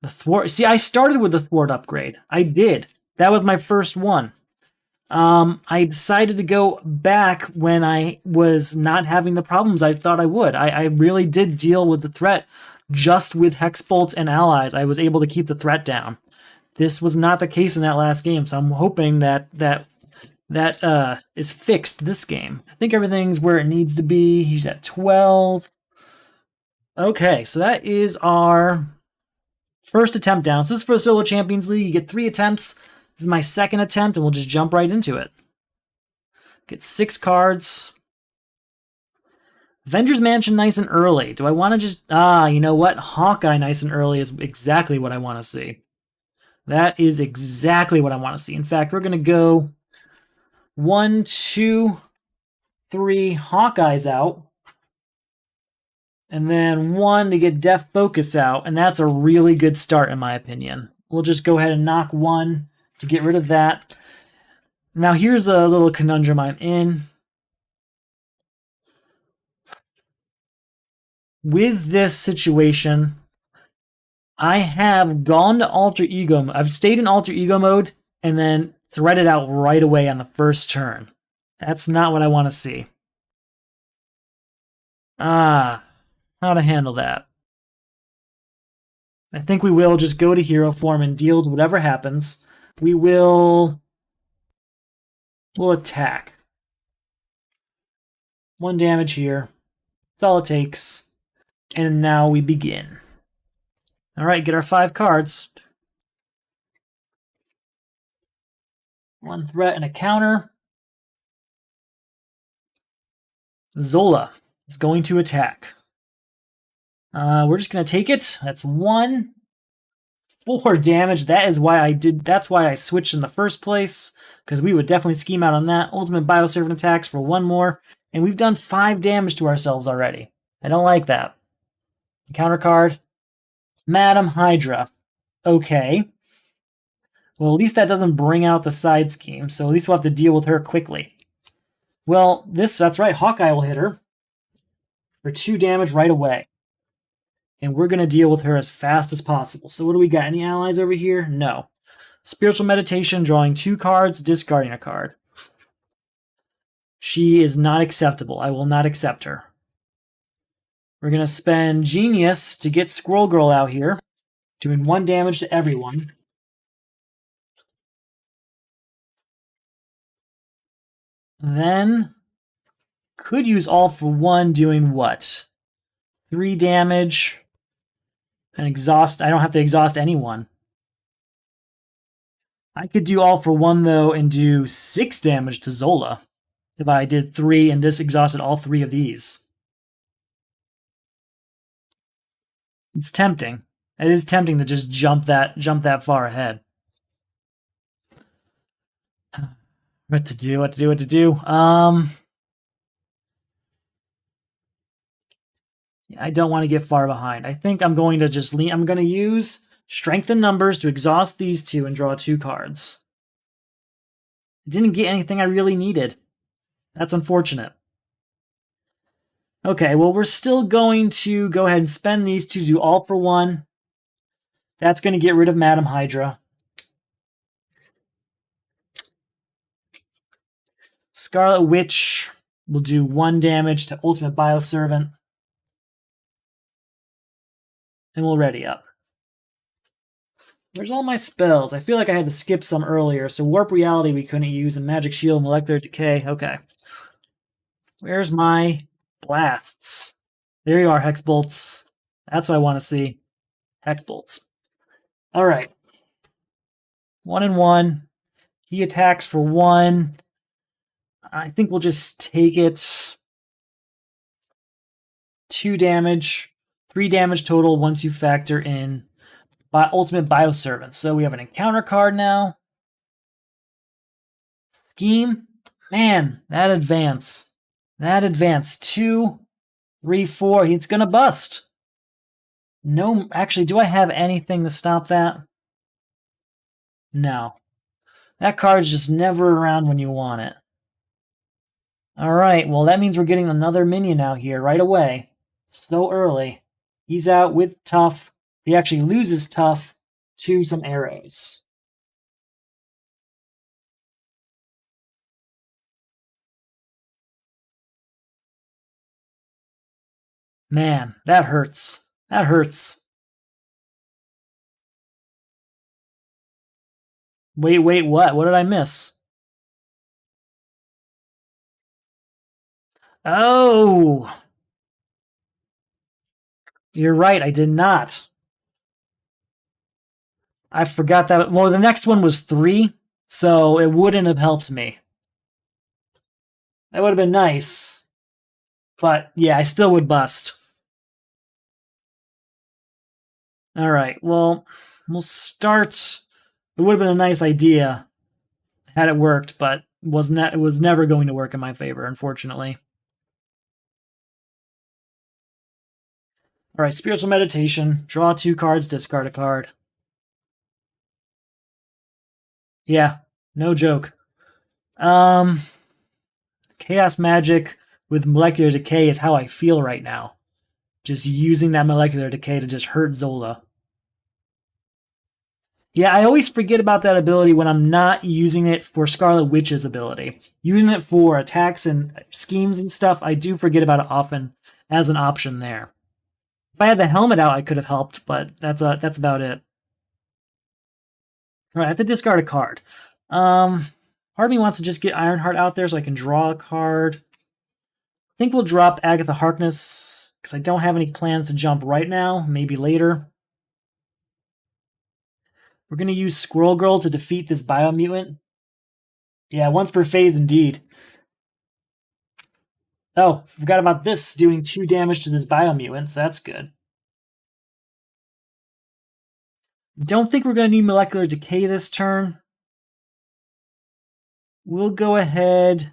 The thwart. See, I started with the thwart upgrade. I did. That was my first one. I decided to go back when I was not having the problems I thought I would. I really did deal with the threat just with Hex Bolts and allies. I was able to keep the threat down. This was not the case in that last game, so I'm hoping that is fixed this game. I think everything's where it needs to be. He's at 12. Okay, so that is our first attempt down. So this is for the Solo Champions League. You get 3 attempts. This is my second attempt, and we'll just jump right into it. Get 6 cards. Avengers Mansion nice and early. Do I want to just... you know what? Hawkeye nice and early is exactly what I want to see. That is exactly what I want to see. In fact, we're going to go 1, 2, 3 Hawkeyes out. And then 1 to get Death Focus out. And that's a really good start, in my opinion. We'll just go ahead and knock 1 to get rid of that. Now, here's a little conundrum I'm in. With this situation, I have gone to alter ego. I've stayed in alter ego mode and then threaded out right away on the first turn. That's not what I want to see. How to handle that. I think we will just go to hero form and deal with whatever happens. We'll attack. 1 damage here. That's all it takes. And now we begin. All right, get our 5 cards. 1 threat and a counter. Zola is going to attack. We're just going to take it. That's 1. 4 damage. That's why I switched in the first place, because we would definitely scheme out on that. Ultimate Bioservant attacks for 1 more, and we've done 5 damage to ourselves already. I don't like that. Counter card. Madam Hydra. Okay. Well, at least that doesn't bring out the side scheme, so at least we'll have to deal with her quickly. Well, that's right, Hawkeye will hit her for 2 damage right away. And we're going to deal with her as fast as possible. So what do we got? Any allies over here? No. Spiritual Meditation, drawing 2 cards, discarding a card. She is not acceptable. I will not accept her. We're going to spend Genius to get Squirrel Girl out here, doing 1 damage to everyone. Then, could use All for 1, doing what? 3 damage. And exhaust. I don't have to exhaust anyone. I could do All for 1, though, and do 6 damage to Zola. If I did 3 and just exhausted all 3 of these. It's tempting. It is tempting to just jump that far ahead. What to do? I don't want to get far behind. I think I'm going to just lean. I'm going to use Strength in Numbers to exhaust these 2 and draw 2 cards. I didn't get anything I really needed. That's unfortunate. Okay, well, we're still going to go ahead and spend these 2 to do All for 1. That's going to get rid of Madam Hydra. Scarlet Witch will do 1 damage to Ultimate Bioservant. And we'll ready up. Where's all my spells? I feel like I had to skip some earlier, so Warp Reality we couldn't use, and Magic Shield, Molecular Decay. Okay. Where's my blasts? There you are, Hex Bolts. That's what I want to see. Hex Bolts. Alright. 1 and 1. He attacks for 1. I think we'll just take it. 2 damage. 3 damage total once you factor in Ultimate Bioservant. So we have an encounter card now. Scheme. Man, that advance. That advance. 2, 3, 4. It's going to bust. No, actually, do I have anything to stop that? No. That card's just never around when you want it. Alright, well that means we're getting another minion out here right away. So early. He's out with Tough. He actually loses Tough to some arrows. Man, that hurts. That hurts. Wait, what? What did I miss? Oh! You're right, I did not. I forgot that. Well, the next one was 3, so it wouldn't have helped me. That would have been nice. But, yeah, I still would bust. Alright, well, we'll start. It would have been a nice idea had it worked, but it was never going to work in my favor, unfortunately. Alright, Spiritual Meditation. Draw 2 cards, discard a card. Yeah, no joke. Chaos Magic with Molecular Decay is how I feel right now. Just using that Molecular Decay to just hurt Zola. Yeah, I always forget about that ability when I'm not using it for Scarlet Witch's ability. Using it for attacks and schemes and stuff, I do forget about it often as an option there. If I had the helmet out, I could have helped, but that's about it. All right, I have to discard a card. Part of me wants to just get Ironheart out there so I can draw a card. I think we'll drop Agatha Harkness because I don't have any plans to jump right now. Maybe later. We're going to use Squirrel Girl to defeat this Biomutant. Yeah, once per phase indeed. Oh, forgot about this, doing 2 damage to this Biomutant, so that's good. Don't think we're going to need Molecular Decay this turn. We'll go ahead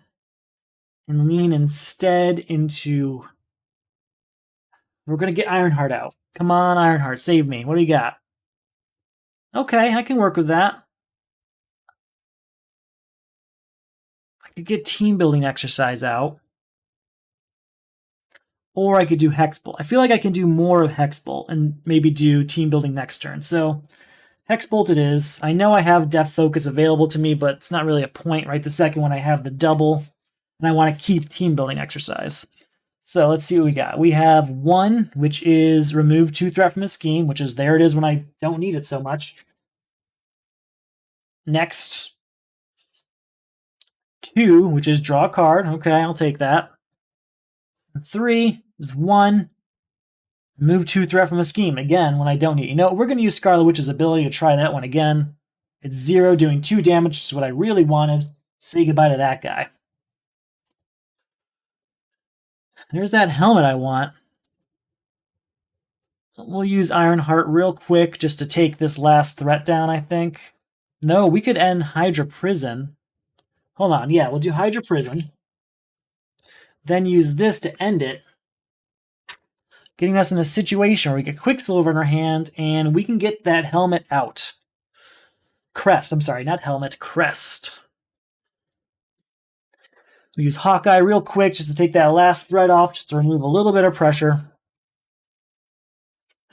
and lean instead into... We're going to get Ironheart out. Come on, Ironheart, save me. What do you got? Okay, I can work with that. I could get Team Building Exercise out. Or I could do Hexbolt. I feel like I can do more of Hexbolt and maybe do Team Building next turn. So, Hexbolt it is. I know I have Depth Focus available to me, but it's not really a point right the second when I have the double. And I want to keep Team Building Exercise. So, let's see what we got. We have 1, which is remove 2 threat from a scheme, which is there it is when I don't need it so much. Next, 2, which is draw a card. Okay, I'll take that. 3 is 1. Remove 2 threat from a scheme. Again, when I don't need. You know, we're going to use Scarlet Witch's ability to try that one again. It's 0, doing 2 damage, which is what I really wanted. Say goodbye to that guy. There's that helmet I want. We'll use Ironheart real quick just to take this last threat down, I think. No, we could end Hydra Prison. Hold on, yeah, we'll do Hydra Prison. Then use this to end it. Getting us in a situation where we get Quicksilver in our hand, and we can get that helmet out. Crest, I'm sorry, not helmet, crest. We use Hawkeye real quick just to take that last threat off, just to remove a little bit of pressure.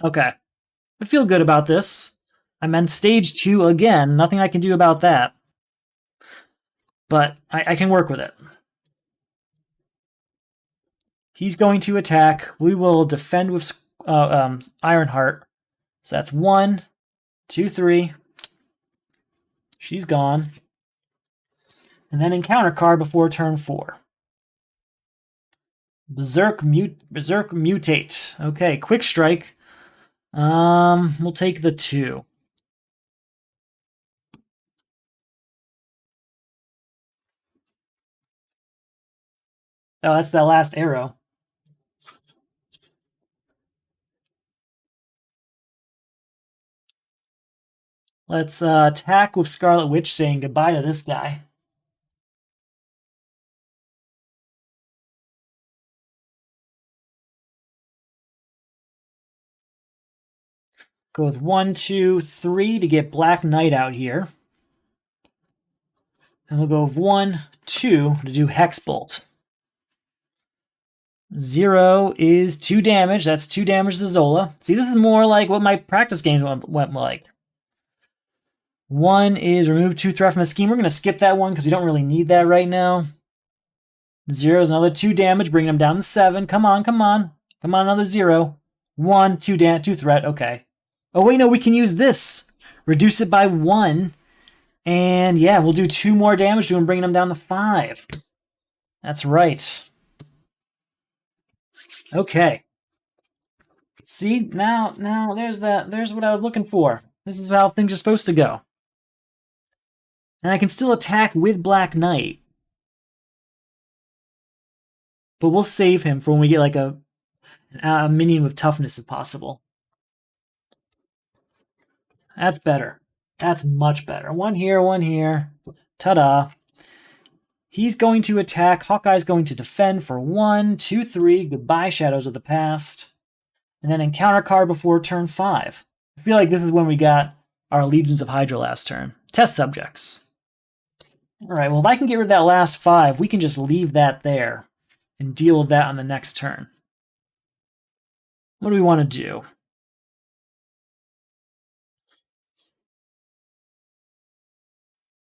Okay. I feel good about this. I'm in stage 2 again. Nothing I can do about that. But I can work with it. He's going to attack. We will defend with Ironheart. So that's 1, 2, 3. She's gone. And then encounter card before turn 4. Berserk Mutate. Okay, Quick Strike. We'll take the 2. Oh, that's that last arrow. Let's attack with Scarlet Witch, saying goodbye to this guy. Go with 1, 2, 3 to get Black Knight out here. And we'll go with 1, 2 to do Hex Bolt. 0 is 2 damage. That's 2 damage to Zola. See, this is more like what my practice games went like. 1 is remove 2 threat from the scheme. We're going to skip that one because we don't really need that right now. 0 is another 2 damage, bringing him down to 7. Come on, come on. Come on, another 0. 1, 2 threat. Okay. Oh, wait, no, we can use this. Reduce it by 1. And yeah, we'll do 2 more damage to him, bringing him down to 5. That's right. Okay. See, now there's what I was looking for. This is how things are supposed to go. And I can still attack with Black Knight. But we'll save him for when we get like a minion with toughness if possible. That's better. That's much better. 1 here, 1 here. Ta-da. He's going to attack. Hawkeye's going to defend for 1, 2, 3. Goodbye, Shadows of the Past. And then encounter card before turn 5. I feel like this is when we got our Legions of Hydra last turn. Test subjects. Alright, well if I can get rid of that last 5, we can just leave that there and deal with that on the next turn. What do we want to do?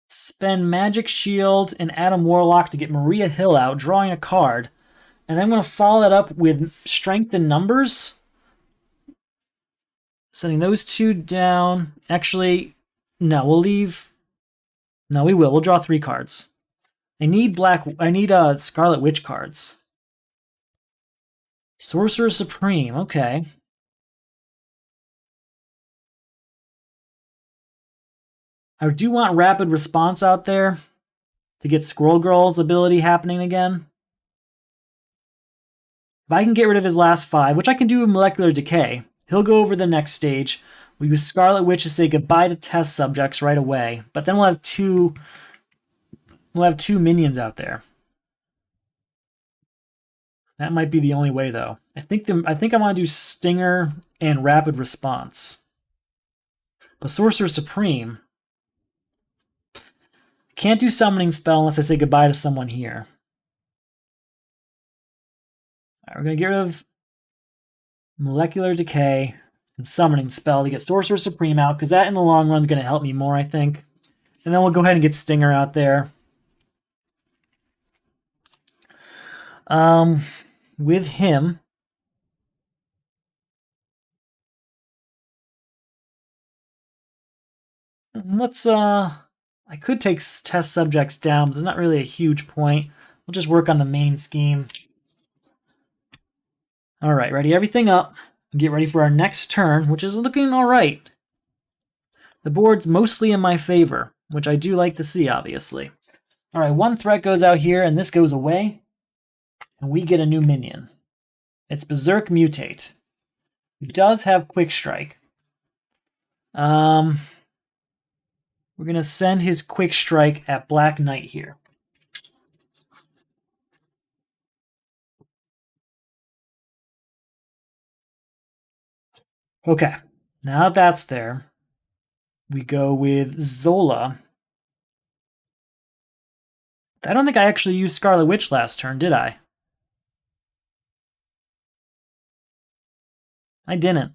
Spend Magic Shield and Adam Warlock to get Maria Hill out, drawing a card. And then I'm going to follow that up with Strength in Numbers. Sending those 2 down. Actually, no, we'll leave. No, we will. We'll draw 3 cards. I need Scarlet Witch cards. Sorcerer Supreme, okay. I do want Rapid Response out there to get Squirrel Girl's ability happening again. If I can get rid of his last 5, which I can do with Molecular Decay, he'll go over the next stage. We'll use Scarlet Witch to say goodbye to test subjects right away. But then we'll have 2 minions out there. That might be the only way, though. I think I want to do Stinger and Rapid Response. But Sorcerer Supreme can't do Summoning Spell unless I say goodbye to someone here. All right, we're going to get rid of Molecular Decay and Summoning Spell to get Sorcerer Supreme out, because that in the long run is going to help me more, I think. And then we'll go ahead and get Stinger out there. With him, let's I could take test subjects down, but there's not really a huge point. We'll just work on the main scheme. All right, ready everything up. Get ready for our next turn, which is looking all right. The board's mostly in my favor, which I do like to see, obviously. All right, 1 threat goes out here, and this goes away. And we get a new minion. It's Berserk Mutate. It does have Quick Strike. We're going to send his Quick Strike at Black Knight here. Okay, now that's there. We go with Zola. I don't think I actually used Scarlet Witch last turn, did I? I didn't.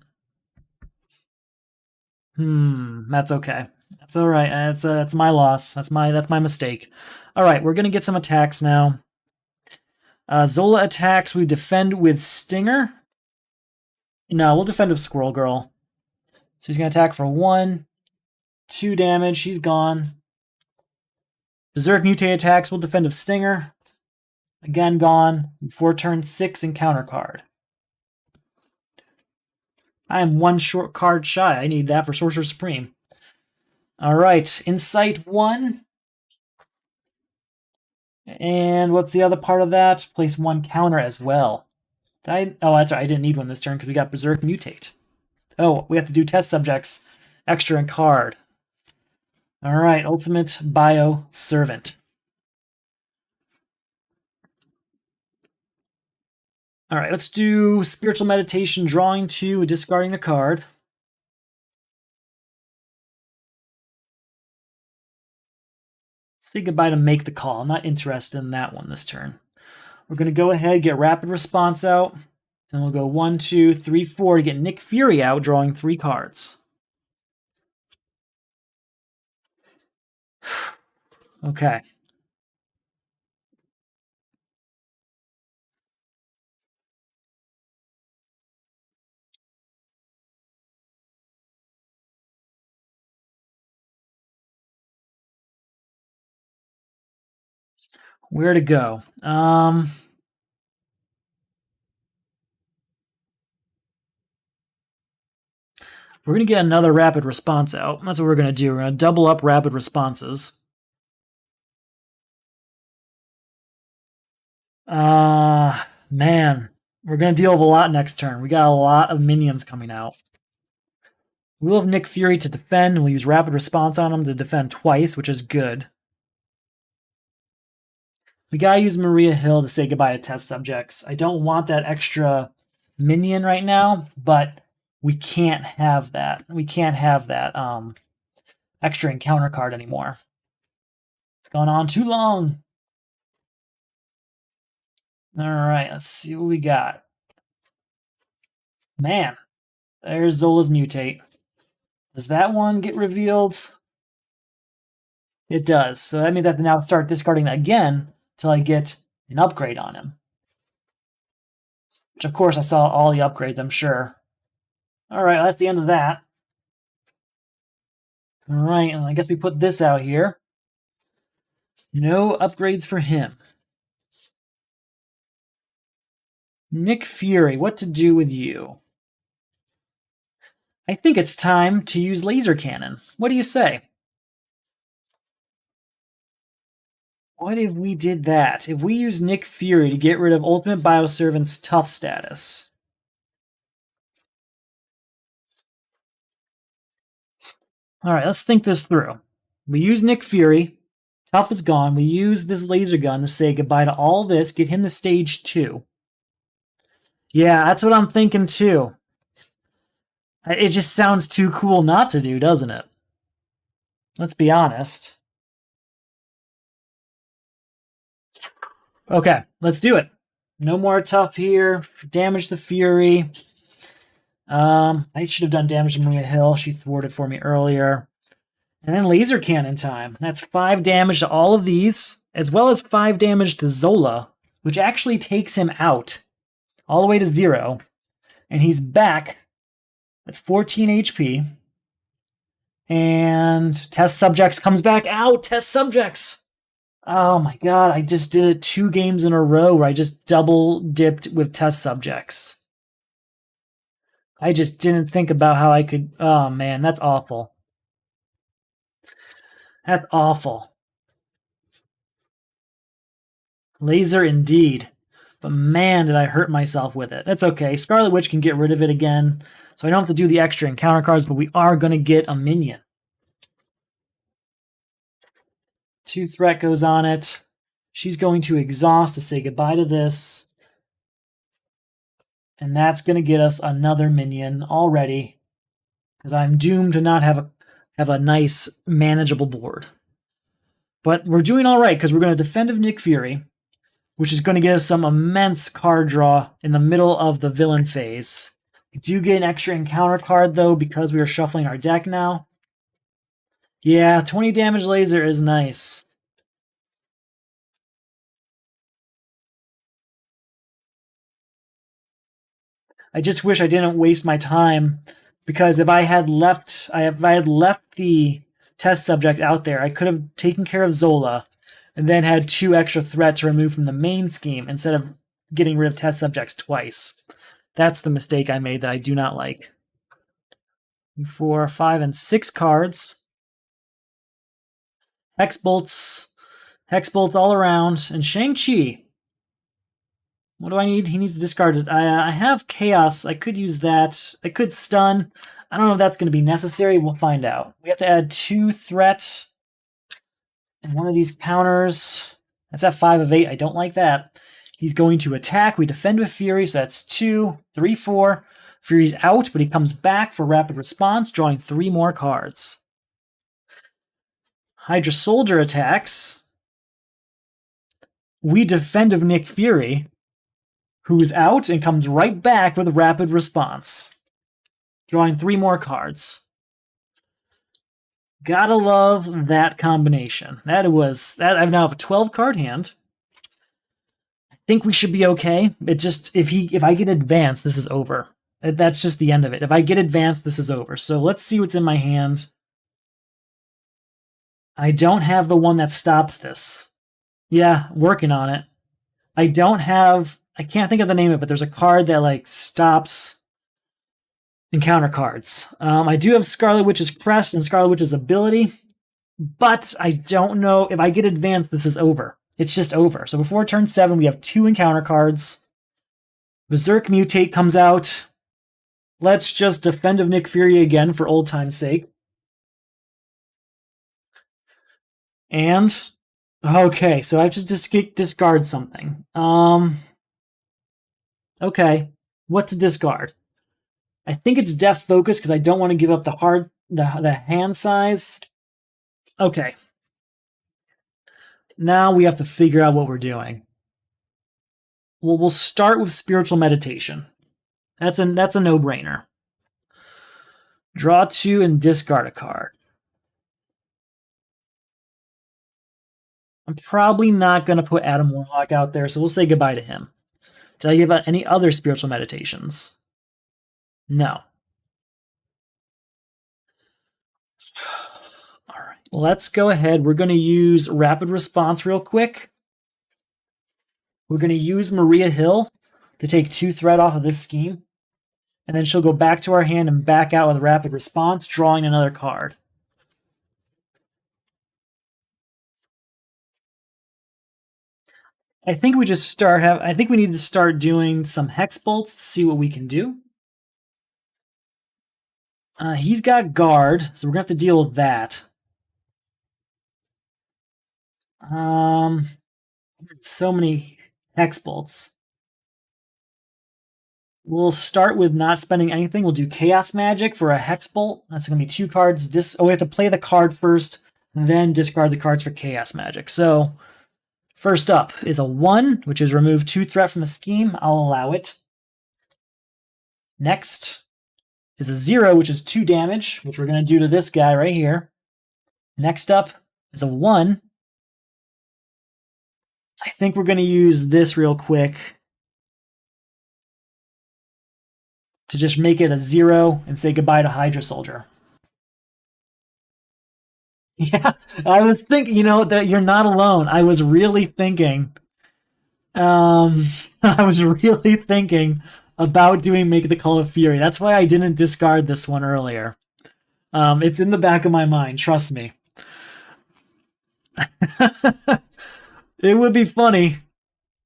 That's okay. That's all right. That's my loss. That's my mistake. All right, we're gonna get some attacks now. Zola attacks. We defend with Stinger. No, we'll defend with Squirrel Girl. So he's going to attack for 1, 2 damage. She's gone. Berserk Mutate attacks. We'll defend with Stinger. Again, gone. Before turn 6 and counter card. I am 1 short card shy. I need that for Sorcerer Supreme. Alright, Insight 1. And what's the other part of that? Place 1 counter as well. Oh, that's right. I didn't need one this turn because we got Berserk Mutate. Oh, we have to do test subjects. Extra and card. Alright, Ultimate Bio Servant. Alright, let's do Spiritual Meditation, drawing 2, discarding the card. Say goodbye to Make the Call. I'm not interested in that one this turn. We're going to go ahead, get Rapid Response out. And we'll go 1, 2, 3, 4 to get Nick Fury out, drawing 3 cards. Okay. Where to go? We're going to get another Rapid Response out. That's what we're going to do. We're going to double up Rapid Responses. Man. We're going to deal with a lot next turn. We got a lot of minions coming out. We'll have Nick Fury to defend, and we'll use Rapid Response on him to defend twice, which is good. We gotta use Maria Hill to say goodbye to test subjects. I don't want that extra minion right now, but we can't have that. We can't have that extra encounter card anymore. It's gone on too long. Alright, let's see what we got. Man, there's Zola's Mutate. Does that one get revealed? It does. So that means I have to now start discarding it again till I get an upgrade on him. Which, of course, I saw all the upgrades, I'm sure. Alright, that's the end of that. Alright, and I guess we put this out here. No upgrades for him. Nick Fury, what to do with you? I think it's time to use Laser Cannon. What do you say? What if we did that? If we use Nick Fury to get rid of Ultimate Bioservant's tough status? Alright, let's think this through. We use Nick Fury. Tough is gone. We use this laser gun to say goodbye to all this, get him to stage 2. Yeah, that's what I'm thinking too. It just sounds too cool not to do, doesn't it? Let's be honest. Okay, let's do it. No more tough here. Damage the Fury. I should have done damage to Maria Hill. She thwarted for me earlier. And then laser cannon time. That's 5 damage to all of these, as well as 5 damage to Zola, which actually takes him out all the way to 0. And he's back at 14 HP. And test subjects comes back out. Test subjects. Oh my god, I just did it 2 games in a row where I just double dipped with test subjects. I just didn't think about how I could... Oh man, that's awful. That's awful. Laser indeed. But man, did I hurt myself with it. That's okay. Scarlet Witch can get rid of it again. So I don't have to do the extra encounter cards, but we are going to get a minion. 2 threat goes on it. She's going to exhaust to say goodbye to this. And that's going to get us another minion already. Because I'm doomed to not have a nice, manageable board. But we're doing all right, because we're going to defend of Nick Fury, which is going to get us some immense card draw in the middle of the villain phase. We do get an extra encounter card, though, because we are shuffling our deck now. Yeah, 20 damage laser is nice. I just wish I didn't waste my time, because if I had left the test subject out there, I could have taken care of Zola and then had 2 extra threats removed from the main scheme instead of getting rid of test subjects twice. That's the mistake I made that I do not like. 4, 5, and 6 cards. Hex bolts all around, and Shang-Chi. What do I need? He needs to discard it. I have Chaos. I could use that. I could stun. I don't know if that's going to be necessary. We'll find out. We have to add 2 threat and one of these counters. That's at 5 of 8. I don't like that. He's going to attack. We defend with Fury, so that's 2, 3, 4. Fury's out, but he comes back for rapid response, drawing 3 more cards. Hydra Soldier attacks. We defend of Nick Fury, who is out and comes right back with a rapid response, drawing 3 more cards. Gotta love that combination. That I now have a 12-card hand. I think we should be okay. It just if I get advanced, this is over. That's just the end of it. If I get advanced, this is over. So let's see what's in my hand. I don't have the one that stops this. Yeah, working on it. I can't think of the name of it, but there's a card that stops encounter cards. I do have Scarlet Witch's Crest and Scarlet Witch's ability, but I don't know if I get advanced, this is over. It's just over. So before turn 7, we have 2 encounter cards. Berserk Mutate comes out. Let's just defend of Nick Fury again for old time's sake. And okay, so I have to discard something. Okay, what to discard? I think it's Death Focus because I don't want to give up the hand size. Okay. Now we have to figure out what we're doing. Well, we'll start with Spiritual Meditation. That's a no-brainer. Draw 2 and discard a card. I'm probably not going to put Adam Warlock out there, so we'll say goodbye to him. Did I give out any other Spiritual Meditations? No. All right, let's go ahead. We're going to use Rapid Response real quick. We're going to use Maria Hill to take 2 threat off of this scheme. And then she'll go back to our hand and back out with Rapid Response, drawing another card. I think we need to start doing some Hex Bolts to see what we can do. He's got Guard, so we're going to have to deal with that. So many Hex Bolts. We'll start with not spending anything. We'll do Chaos Magic for a Hex Bolt. That's going to be 2 cards. We have to play the card first, then discard the cards for Chaos Magic. So, first up is a 1, which is remove 2 threat from the scheme. I'll allow it. Next is a 0, which is 2 damage, which we're going to do to this guy right here. Next up is a 1. I think we're going to use this real quick to just make it a 0 and say goodbye to Hydra Soldier. Yeah, I was thinking, that you're not alone. I was really thinking, about doing Make the Call of Fury. That's why I didn't discard this one earlier. It's in the back of my mind, trust me. It would be funny.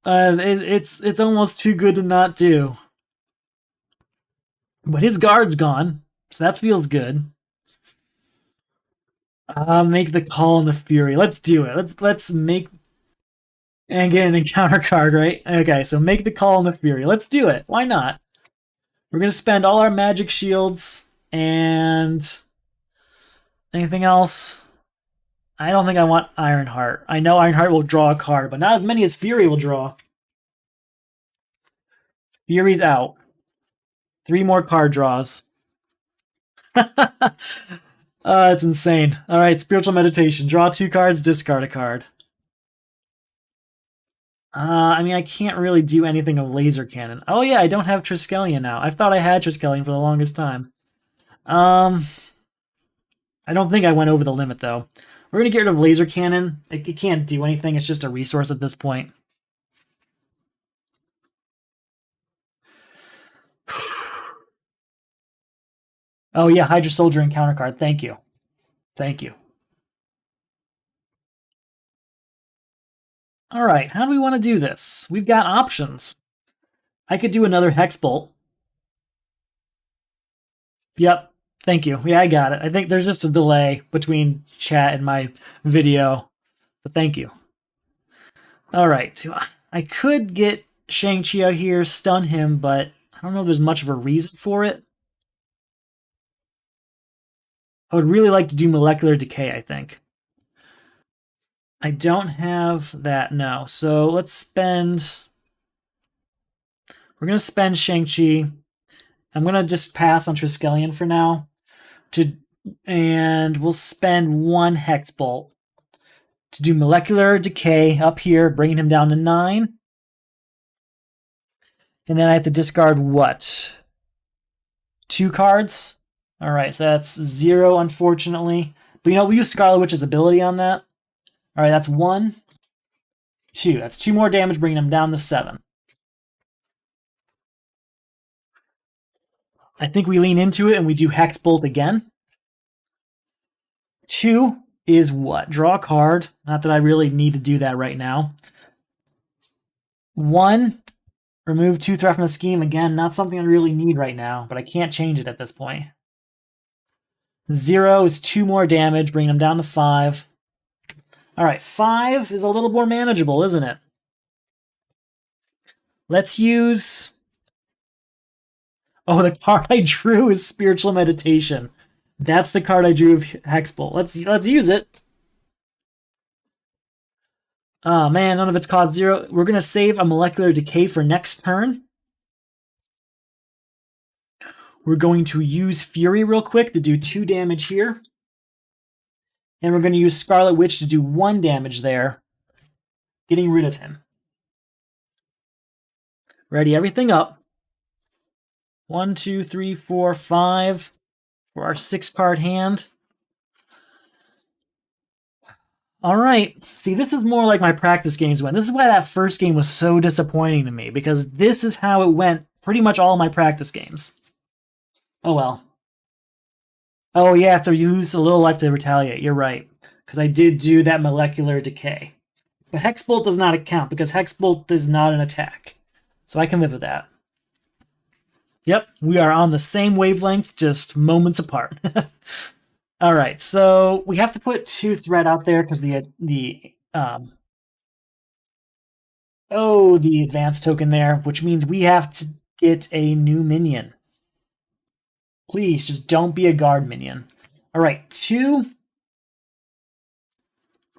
It's almost too good to not do. But his guard's gone, so that feels good. Make the call on the Fury. Let's do it. Let's make and get an encounter card, right? Okay, so make the call on the Fury. Let's do it. Why not? We're gonna spend all our magic shields and anything else. I don't think I want Ironheart. I know Ironheart will draw a card, but not as many as Fury will draw. Fury's out. 3 more card draws. It's insane. Alright, Spiritual Meditation. Draw 2 cards, discard a card. I mean, I can't really do anything of laser cannon. Oh yeah, I don't have Triskelion now. I thought I had Triskelion for the longest time. Um, I don't think I went over the limit though. We're gonna get rid of laser cannon. It can't do anything. It's just a resource at this point. Oh yeah, Hydra Soldier and counter card. Thank you. Thank you. All right, how do we want to do this? We've got options. I could do another Hex Bolt. Yep. Thank you. Yeah, I got it. I think there's just a delay between chat and my video, but thank you. All right. I could get Shang-Chi out here, stun him, but I don't know if there's much of a reason for it. I would really like to do Molecular Decay, I think. I don't have that, no. So let's spend... We're going to spend Shang-Chi. I'm going to just pass on Triskelion for now. And we'll spend one Hex Bolt to do Molecular Decay up here, bringing him down to 9. And then I have to discard what? 2 cards? Alright, so that's 0, unfortunately. But you know, we use Scarlet Witch's ability on that. Alright, that's 1, 2. That's 2 more damage, bringing him down to 7. I think we lean into it and we do Hex Bolt again. 2 is what? Draw a card. Not that I really need to do that right now. 1, remove 2 threat from the scheme. Again, not something I really need right now, but I can't change it at this point. 0 is 2 more damage, bringing him down to 5. Alright, 5 is a little more manageable, isn't it? Let's use... Oh, the card I drew is Spiritual Meditation. That's the card I drew of Hexbolt. Let's use it. Oh man, none of it's cost 0. We're going to save a Molecular Decay for next turn. We're going to use Fury real quick to do 2 damage here. And we're going to use Scarlet Witch to do 1 damage there, getting rid of him. Ready everything up. 1, 2, 3, 4, 5 for our 6-card hand. All right. See, this is more like my practice games went. This is why that first game was so disappointing to me, because this is how it went pretty much all my practice games. Oh well. Oh yeah, after you lose a little life to retaliate, you're right. Because I did do that Molecular Decay. But Hexbolt does not account, because Hexbolt is not an attack. So I can live with that. Yep, we are on the same wavelength, just moments apart. All right, so we have to put 2 threat out there because the advanced token there, which means we have to get a new minion. Please, just don't be a guard minion. All right, 2.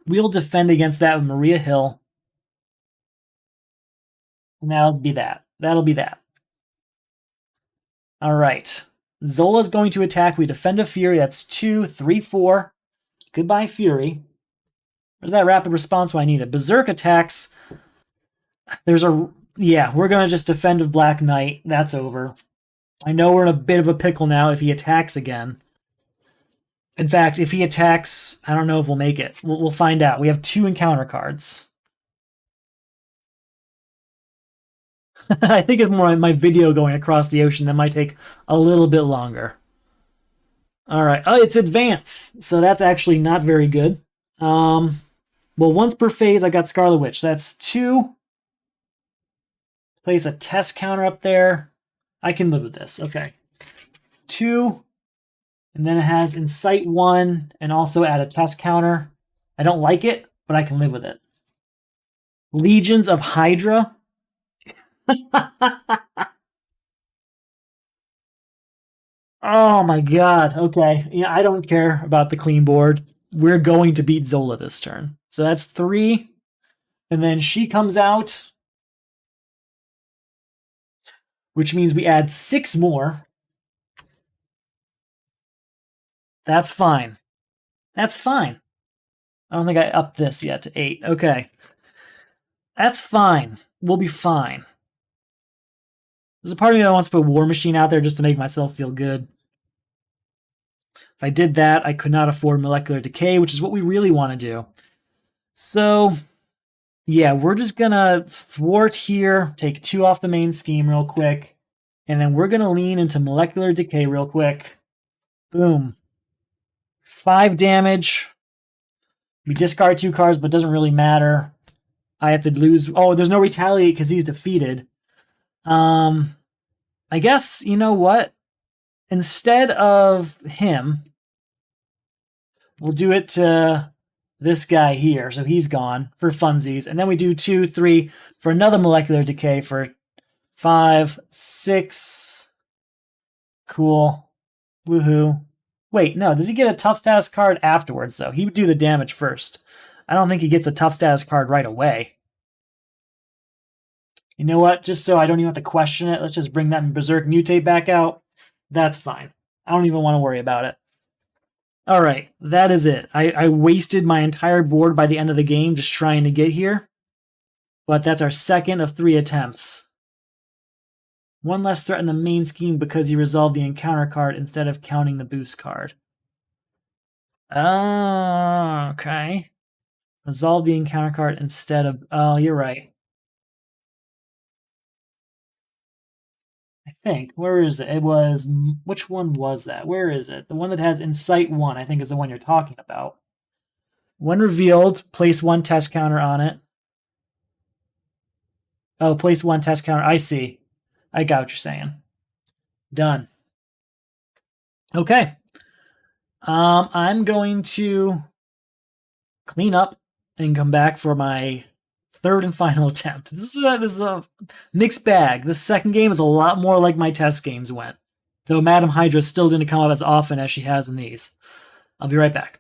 We'll defend against that with Maria Hill. And that'll be that. That'll be that. All right. Zola's going to attack. We defend a Fury. That's 2, 3, 4. Goodbye, Fury. Where's that rapid response when I need it? Berserk attacks. There's a... Yeah, we're going to just defend with Black Knight. That's over. I know we're in a bit of a pickle now if he attacks again. In fact, if he attacks, I don't know if we'll make it. We'll find out. We have 2 encounter cards. I think it's more my video going across the ocean that might take a little bit longer. All right. Oh, it's advance, so that's actually not very good. Well, once per phase, I got Scarlet Witch. That's 2. Place a test counter up there. I can live with this. Okay. 2. And then it has Incite 1 and also add a test counter. I don't like it, but I can live with it. Legions of Hydra. Oh my god. Okay. Yeah, I don't care about the clean board. We're going to beat Zola this turn. So that's 3. And then she comes out, which means we add 6 more. That's fine. That's fine. I don't think I upped this yet to 8. Okay. That's fine. We'll be fine. There's a part of me that wants to put War Machine out there just to make myself feel good. If I did that, I could not afford Molecular Decay, which is what we really want to do. So, yeah, we're just going to thwart here, take 2 off the main scheme real quick, and then we're going to lean into Molecular Decay real quick. Boom. 5 damage. We discard 2 cards, but it doesn't really matter. I have to lose. Oh, there's no retaliate because he's defeated. I guess, you know what? Instead of him, we'll do it to this guy here. So he's gone for funsies. And then we do 2, 3 for another Molecular Decay for 5, 6. Cool. Woohoo. Wait, no. Does he get a tough status card afterwards, though? He would do the damage first. I don't think he gets a tough status card right away. You know what? Just so I don't even have to question it, let's just bring that Berserk Mutate back out. That's fine. I don't even want to worry about it. All right, that is it. I wasted my entire board by the end of the game just trying to get here. But that's our second of 3 attempts. 1 less threat in the main scheme because you resolved the encounter card instead of counting the boost card. Oh, okay. Resolve the encounter card instead of... Oh, you're right. I think. Where is it? It was... Which one was that? Where is it? The one that has Incite 1, I think, is the one you're talking about. When revealed, place 1 test counter on it. Oh, place 1 test counter. I see. I got what you're saying. Done. Okay. I'm going to clean up and come back for my 3rd and final attempt. This is a mixed bag. This second game is a lot more like my test games went, though Madam Hydra still didn't come up as often as she has in these. I'll be right back.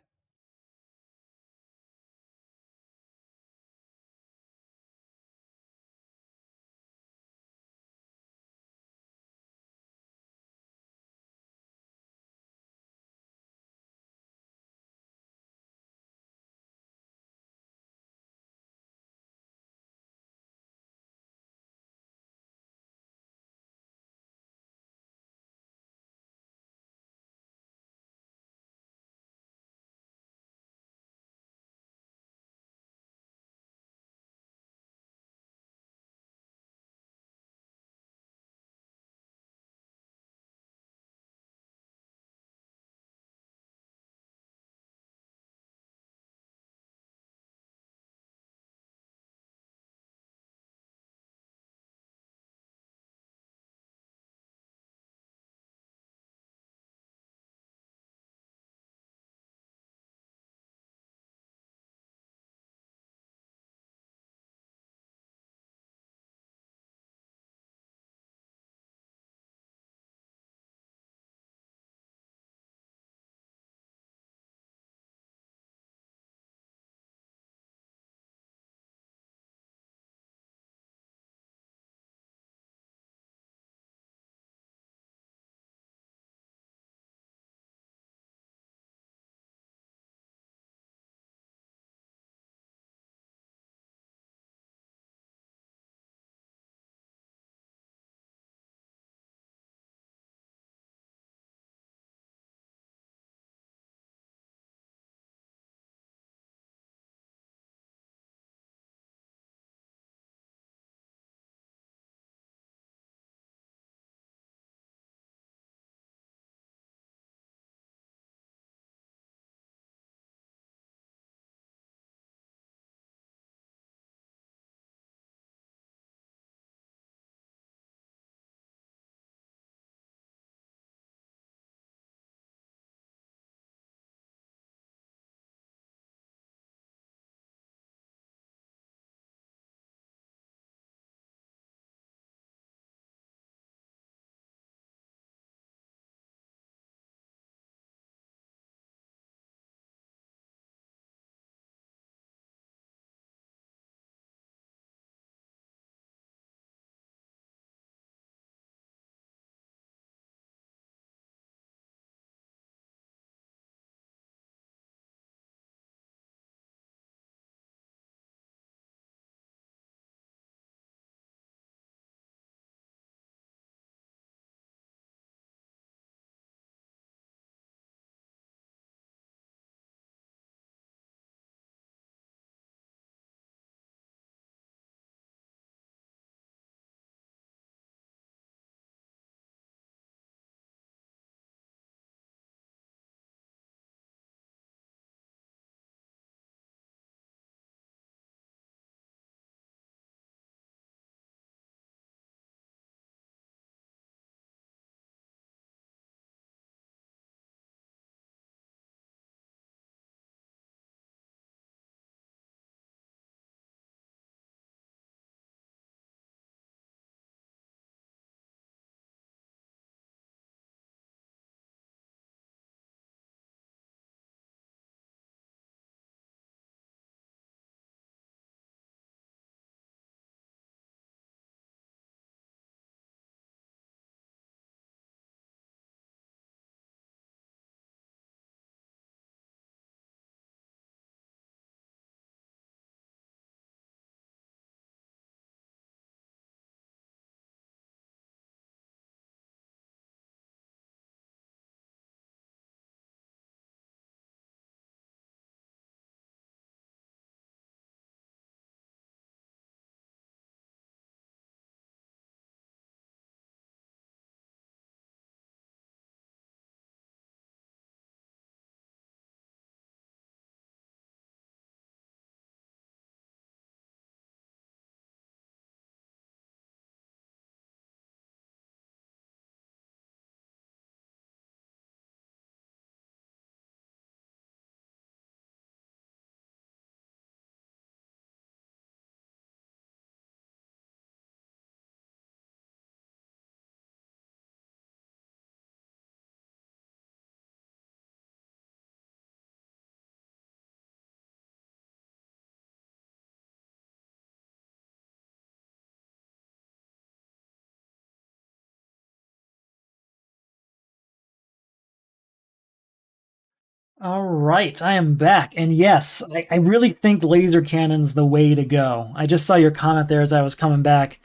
All right, I am back. And yes, I really think laser cannon's the way to go. I just saw your comment there as I was coming back.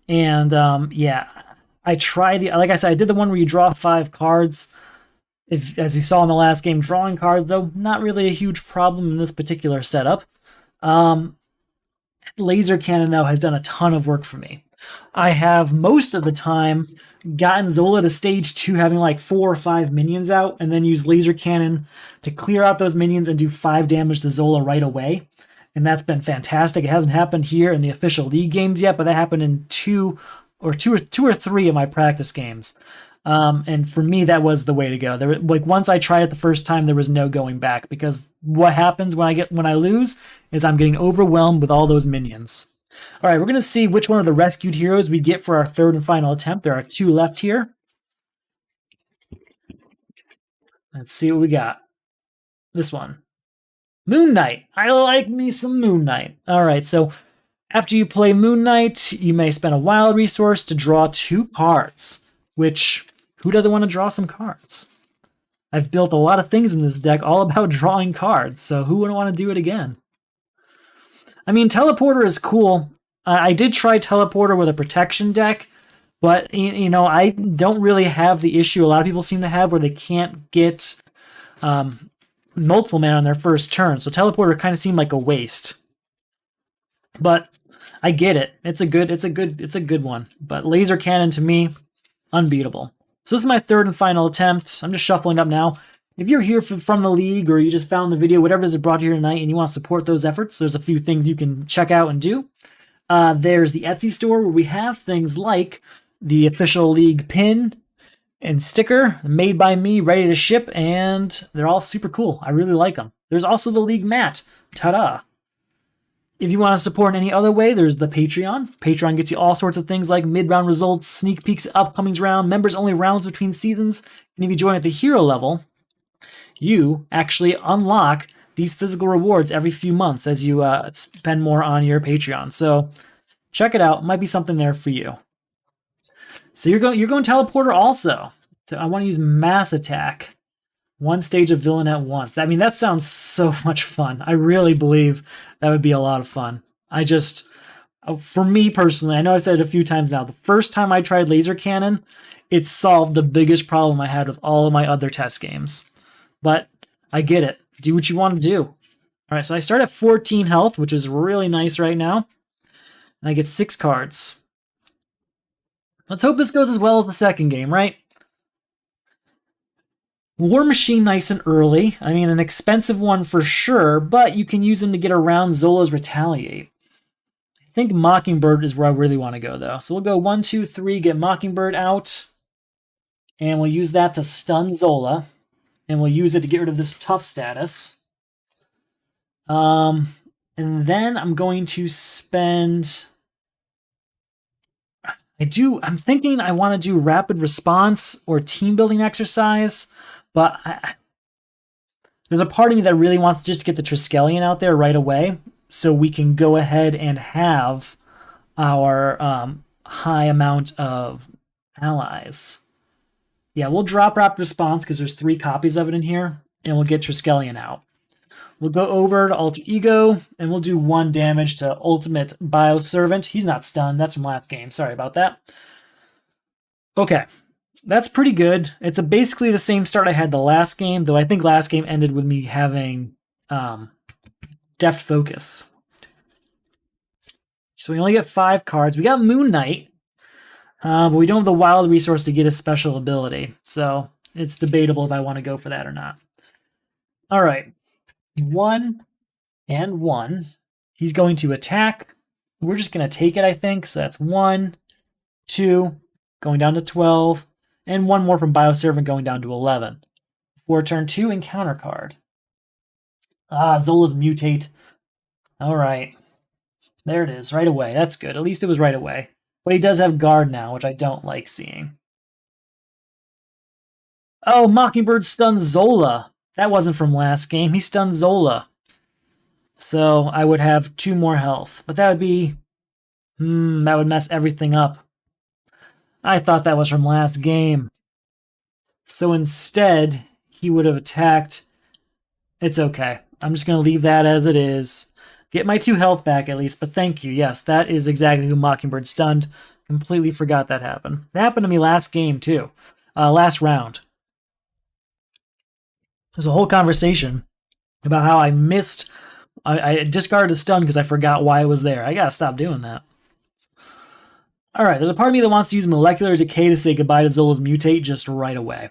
And yeah, I tried the, like I said, I did the one where you draw 5 cards. If, as you saw in the last game, drawing cards, though, not really a huge problem in this particular setup. Laser cannon, though, has done a ton of work for me. I have most of the time gotten Zola to stage 2 having like 4 or 5 minions out, and then use laser cannon to clear out those minions and do 5 damage to Zola right away. And that's been fantastic. It hasn't happened here in the official league games yet, but that happened in two or three of my practice games. And for me, that was the way to go. There, like once I tried it the first time, there was no going back, because what happens when I lose is I'm getting overwhelmed with all those minions. All right, we're gonna see which one of the rescued heroes we get for our third and final attempt. There are 2 left here. Let's see what we got. This one, Moon Knight. I like me some Moon Knight. All right, so after you play Moon Knight, you may spend a wild resource to draw 2 cards. Which, who doesn't want to draw some cards? I've built a lot of things in this deck all about drawing cards, so who wouldn't want to do it again? I mean, Teleporter is cool. I did try Teleporter with a protection deck, but, you know, I don't really have the issue a lot of people seem to have where they can't get multiple mana on their first turn, so Teleporter kind of seemed like a waste. But I get it. It's a good one. But Laser Cannon, to me, unbeatable. So this is my third and final attempt. I'm just shuffling up now. If you're here from the league, or you just found the video, whatever it is that brought you here tonight, and you want to support those efforts, there's a few things you can check out and do. There's the Etsy store, where we have things like the official league pin and sticker made by me, ready to ship, and they're all super cool. I really like them. There's also the league mat. Ta-da! If you want to support in any other way, there's the Patreon. Patreon gets you all sorts of things like mid-round results, sneak peeks at upcoming round, members-only rounds between seasons, and if you join at the hero level, you actually unlock these physical rewards every few months as you spend more on your Patreon. So check it out. It might be something there for you. So you're going Teleporter also. So I want to use Mass Attack. 1 stage of villain at once. I mean, that sounds so much fun. I really believe that would be a lot of fun. For me personally, I know I've said it a few times now, the first time I tried Laser Cannon, it solved the biggest problem I had with all of my other test games. But I get it. Do what you want to do. All right, so I start at 14 health, which is really nice right now. And I get 6 cards. Let's hope this goes as well as the second game, right? War Machine nice and early. I mean, an expensive one for sure, but you can use them to get around Zola's Retaliate. I think Mockingbird is where I really want to go, though. So we'll go 1, 2, 3, get Mockingbird out. And we'll use that to stun Zola. And we'll use it to get rid of this tough status. And then I'm going to spend... I'm thinking I want to do Rapid Response or Team Building Exercise. But there's a part of me that really wants just to get the Triskelion out there right away, so we can go ahead and have our high amount of allies. Yeah, we'll drop Rapid Response because there's 3 copies of it in here, and we'll get Triskelion out. We'll go over to Alter Ego, and we'll do 1 damage to Ultimate Bioservant. He's not stunned. That's from last game. Sorry about that. Okay. That's pretty good. It's basically the same start I had the last game, though I think last game ended with me having Deft Focus. So we only get 5 cards. We got Moon Knight, but we don't have the wild resource to get a special ability. So it's debatable if I want to go for that or not. All right. 1 and 1. He's going to attack. We're just going to take it, I think. So that's 1, 2, going down to 12. And 1 more from Bioservant going down to 11. For turn 2, encounter card. Zola's Mutate. All right. There it is, right away. That's good. At least it was right away. But he does have Guard now, which I don't like seeing. Oh, Mockingbird stuns Zola. That wasn't from last game. He stunned Zola. So I would have 2 more health. But that would be... that would mess everything up. I thought that was from last game. So instead, he would have attacked It's okay. I'm just going to leave that as it is. Get my 2 health back at least, but thank you. Yes, that is exactly who Mockingbird stunned. Completely forgot that happened. It happened to me last game, too. Last round. There's a whole conversation about how I missed... I discarded a stun because I forgot why it was there. I gotta stop doing that. Alright, there's a part of me that wants to use Molecular Decay to say goodbye to Zola's Mutate just right away.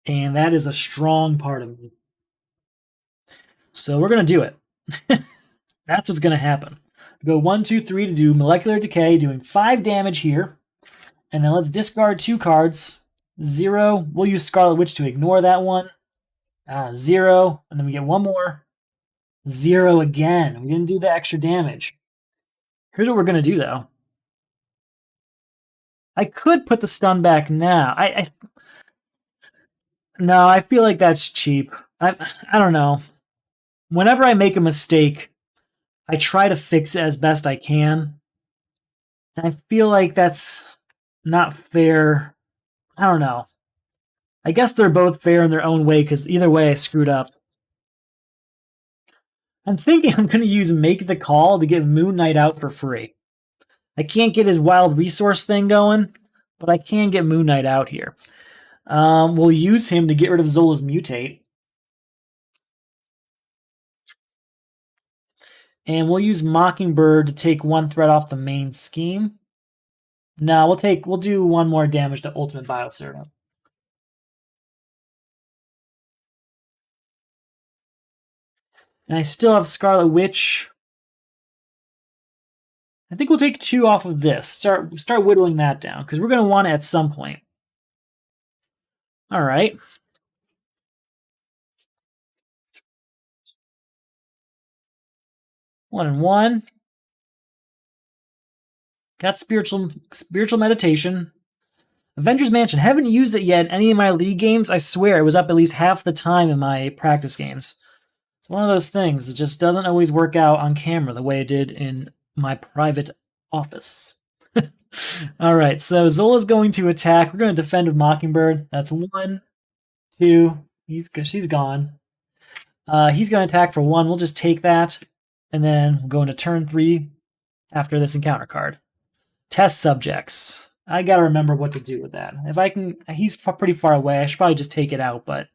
And that is a strong part of me. So we're going to do it. That's what's going to happen. Go 1, 2, 3 to do Molecular Decay, doing 5 damage here. And then let's discard 2 cards. 0. We'll use Scarlet Witch to ignore that one. 0. And then we get 1 more. 0 again. We didn't do the extra damage. Here's what we're going to do, though. I could put the stun back now. No, I feel like that's cheap. I don't know. Whenever I make a mistake, I try to fix it as best I can. And I feel like that's not fair. I don't know. I guess they're both fair in their own way, because either way I screwed up. I'm thinking I'm going to use Make the Call to get Moon Knight out for free. I can't get his wild resource thing going, but I can get Moon Knight out here. We'll use him to get rid of Zola's Mutate. And we'll use Mockingbird to take 1 threat off the main scheme. No, we'll do 1 more damage to Ultimate Bioservant. And I still have Scarlet Witch. I think we'll take 2 off of this. Start whittling that down, because we're going to want it at some point. All right. One and one. Got spiritual meditation. Avengers Mansion. Haven't used it yet in any of my league games. I swear it was up at least half the time in my practice games. It's one of those things. It just doesn't always work out on camera the way it did in my private office. All right, so Zola's going to attack. We're going to defend with Mockingbird. That's 1, 2. She's gone. He's going to attack for 1. We'll just take that, and then we'll go into turn 3 after this encounter card. Test subjects. I got to remember what to do with that. If I can, he's pretty far away. I should probably just take it out, but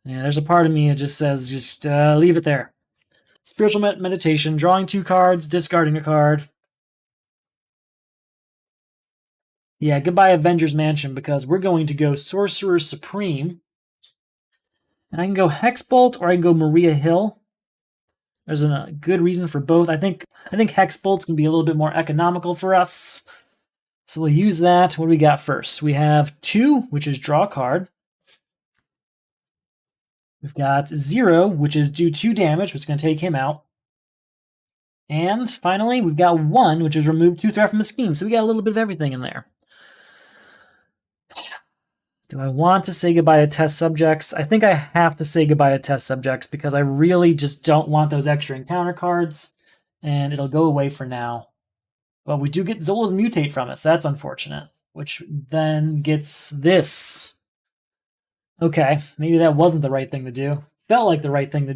yeah, there's a part of me that just says, just leave it there. Spiritual meditation, drawing 2 cards, discarding a card. Yeah, goodbye Avengers Mansion, because we're going to go Sorcerer Supreme. And I can go Hexbolt or I can go Maria Hill. There's a good reason for both. I think Hexbolt's going to be a little bit more economical for us. So we'll use that. What do we got first? We have 2, which is draw a card. We've got 0, which is do 2 damage, which is going to take him out. And finally, we've got 1, which is remove 2 threat from the scheme. So we got a little bit of everything in there. Do I want to say goodbye to test subjects? I think I have to say goodbye to test subjects because I really just don't want those extra encounter cards, and it'll go away for now. But we do get Zola's Mutate from it, so that's unfortunate, which then gets this. Okay, maybe that wasn't the right thing to do. Felt like the right thing to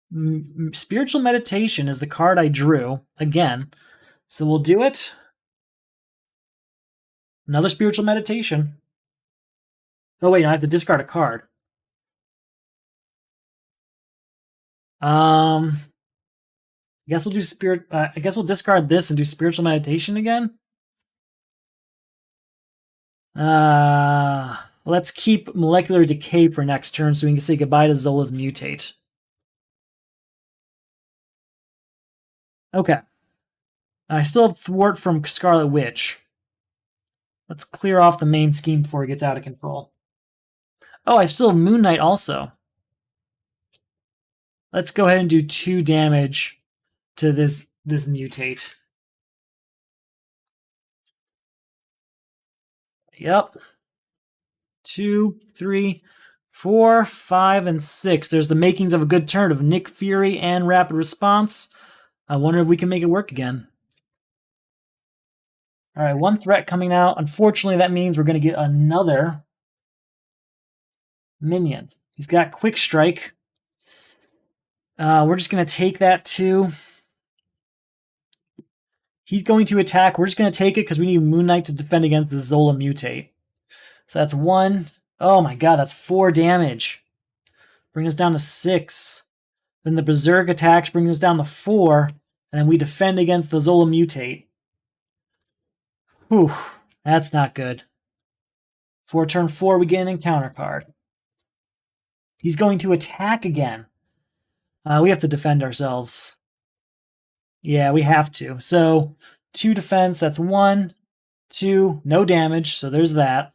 do. Spiritual Meditation is the card I drew, again. So we'll do it. Another Spiritual Meditation. Oh wait, no, I have to discard a card. I guess we'll do I guess we'll discard this and do Spiritual Meditation again. Let's keep Molecular Decay for next turn so we can say goodbye to Zola's Mutate. Okay. I still have Thwart from Scarlet Witch. Let's clear off the main scheme before it gets out of control. Oh, I still have Moon Knight also. Let's go ahead and do 2 damage to this Mutate. Yep. 2, 3, 4, 5, and 6. There's the makings of a good turn of Nick Fury and Rapid Response. I wonder if we can make it work again. All right, 1 threat coming out. Unfortunately, that means we're going to get another Minion. He's got Quick Strike. We're just going to take that too. He's going to attack. We're just going to take it because we need Moon Knight to defend against the Zola Mutate. So that's 1. Oh my god, that's 4 damage. Bring us down to 6. Then the Berserk attacks, bring us down to 4. And then we defend against the Zola Mutate. Whew, that's not good. For turn 4, we get an encounter card. He's going to attack again. We have to defend ourselves. Yeah, we have to. So 2 defense, that's 1, 2, no damage, so there's that.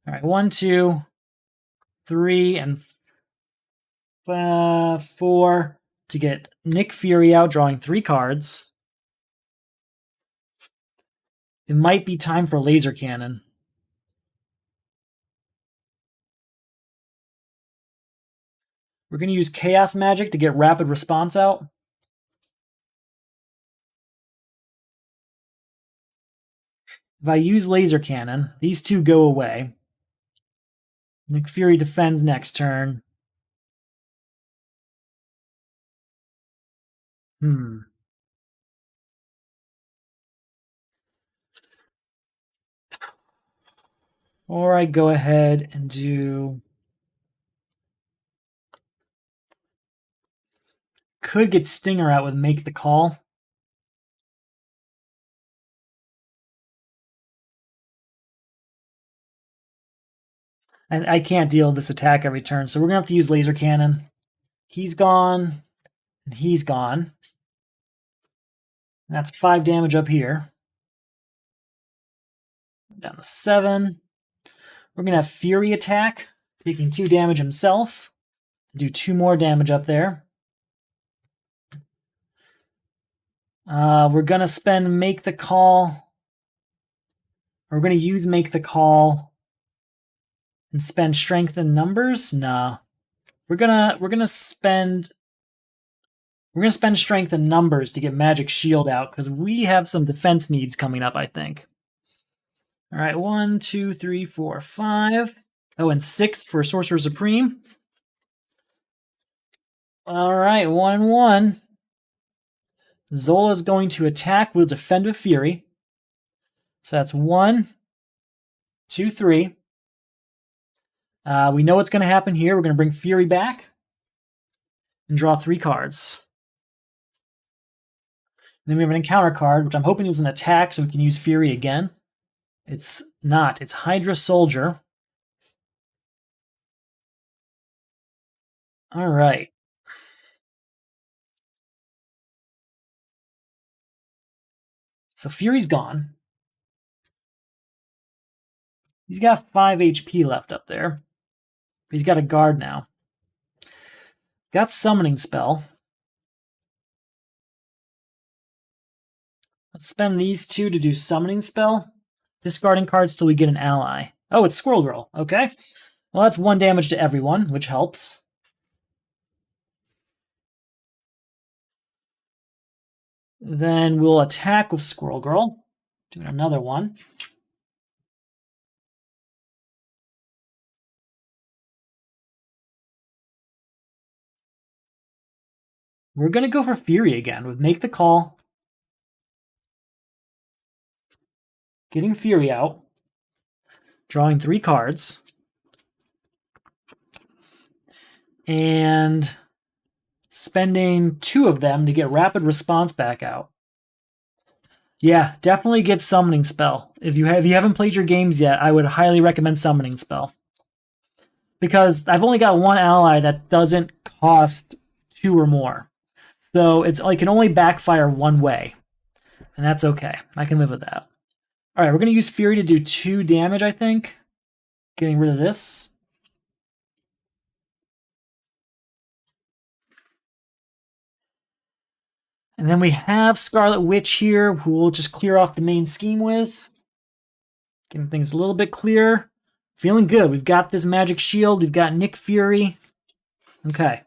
All right, 1, 2, 3, and 4 to get Nick Fury out, drawing 3 cards. It might be time for Laser Cannon. We're going to use Chaos Magic to get Rapid Response out. If I use Laser Cannon, these 2 go away. Nick Fury defends next turn. Or I go ahead and do... Could get Stinger out with Make the Call. And I can't deal with this attack every turn, so we're going to have to use Laser Cannon. He's gone, and he's gone. And that's 5 damage up here. Down to 7. We're going to have Fury attack, taking 2 damage himself. Do 2 more damage up there. We're going to spend Make the Call. We're going to use Make the Call and spend Strength in Numbers? Nah. We're gonna spend Strength in Numbers to get Magic Shield out, because we have some defense needs coming up, I think. All right, 1, 2, 3, 4, 5. Oh, and 6 for Sorcerer Supreme. All right, 1 and 1. Zola's going to attack. We'll defend with Fury. So that's 1, 2, 3. We know what's going to happen here. We're going to bring Fury back and draw 3 cards. And then we have an encounter card, which I'm hoping is an attack so we can use Fury again. It's not. It's Hydra Soldier. All right. So Fury's gone. He's got 5 HP left up there. He's got a guard now. Got Summoning Spell. Let's spend these 2 to do Summoning Spell. Discarding cards till we get an ally. Oh, it's Squirrel Girl. Okay. Well, that's 1 damage to everyone, which helps. Then we'll attack with Squirrel Girl. Doing another one. We're going to go for Fury again with Make the Call. Getting Fury out. Drawing 3 cards. And spending 2 of them to get Rapid Response back out. Yeah, definitely get Summoning Spell. If you haven't played your games yet, I would highly recommend Summoning Spell. Because I've only got 1 ally that doesn't cost 2 or more. So it can only backfire 1 way. And that's okay. I can live with that. Alright, we're going to use Fury to do 2 damage, I think. Getting rid of this. And then we have Scarlet Witch here, who we'll just clear off the main scheme with. Getting things a little bit clearer. Feeling good. We've got this Magic Shield. We've got Nick Fury. Okay.